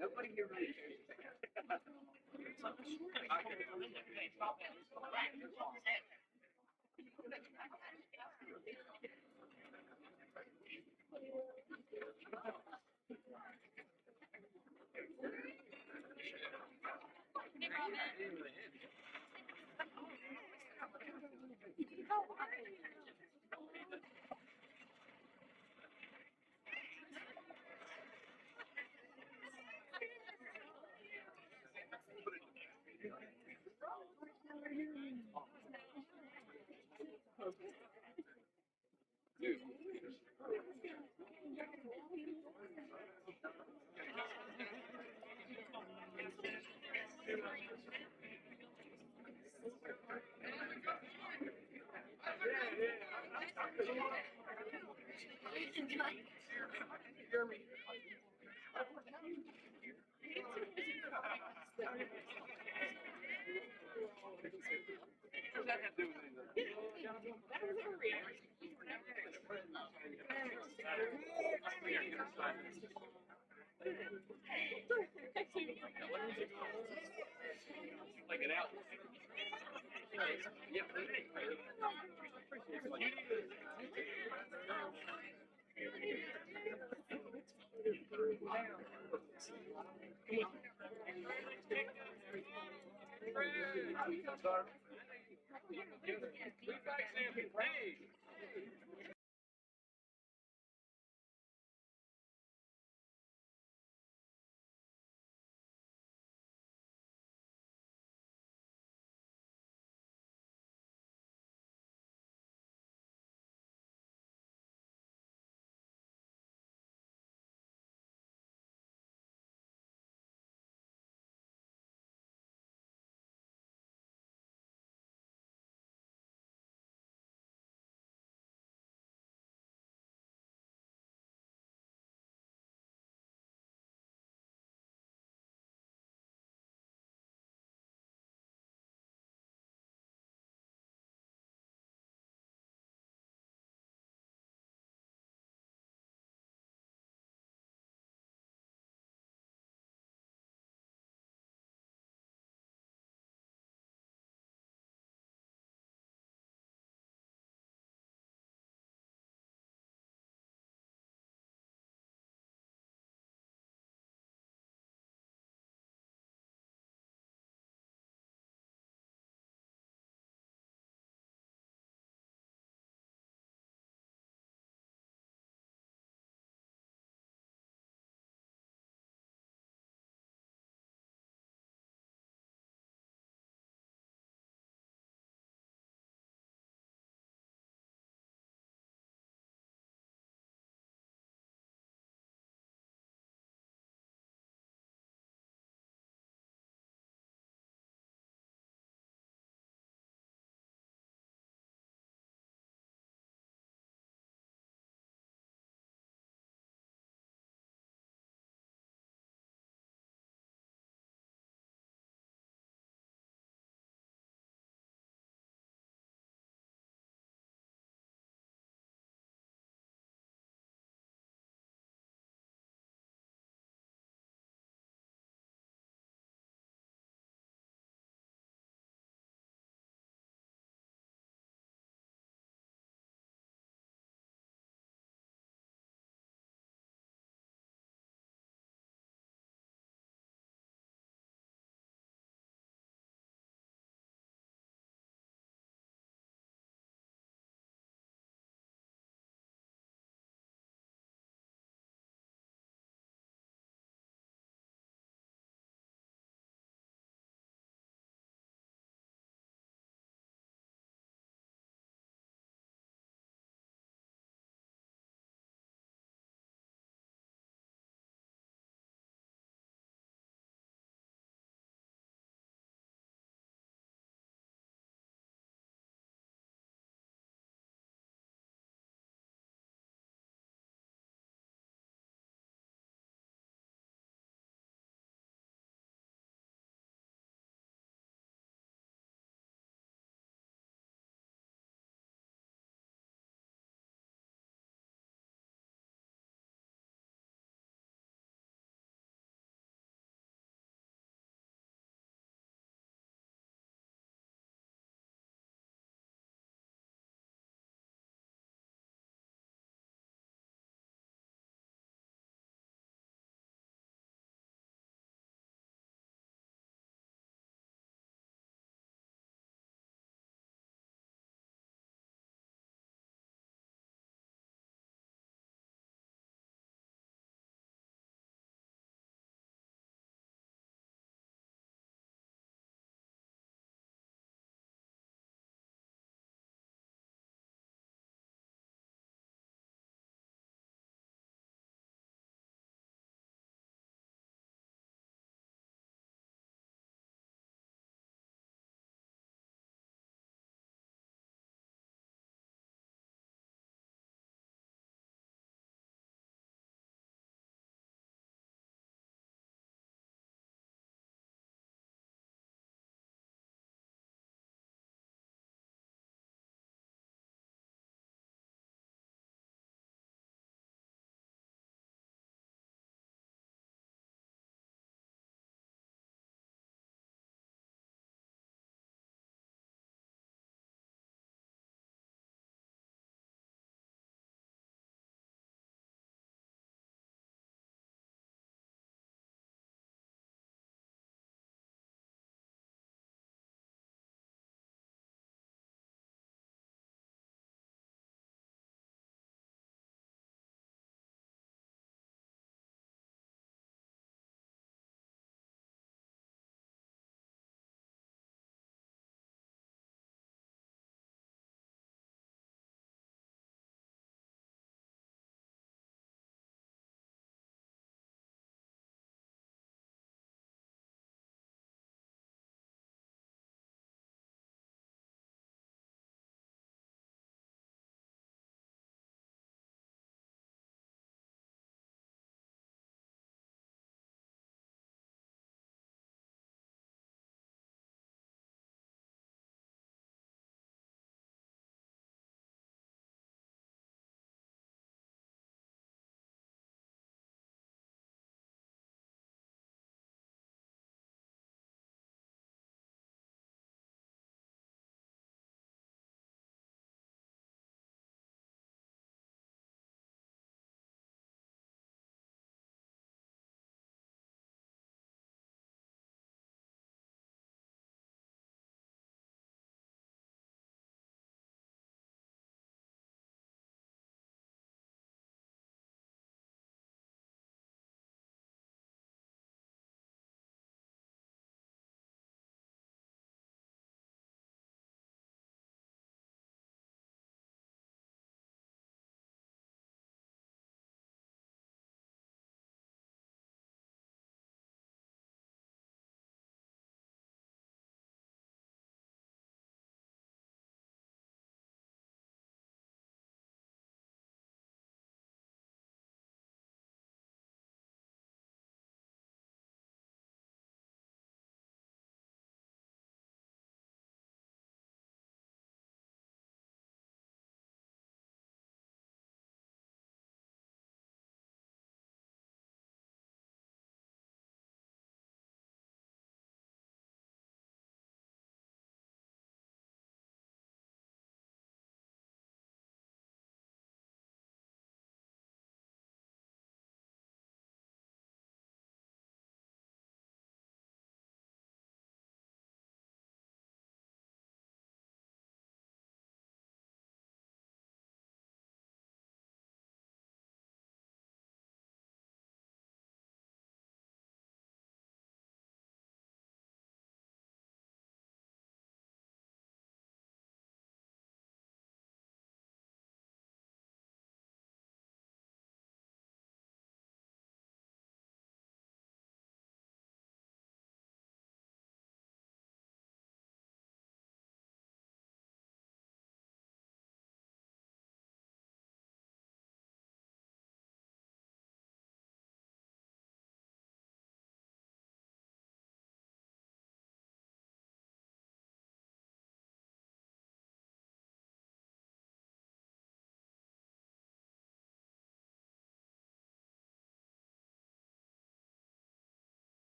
Nobody here really cares. Jeremy. What does that have to do with anything? Like it out. Yeah. Hey.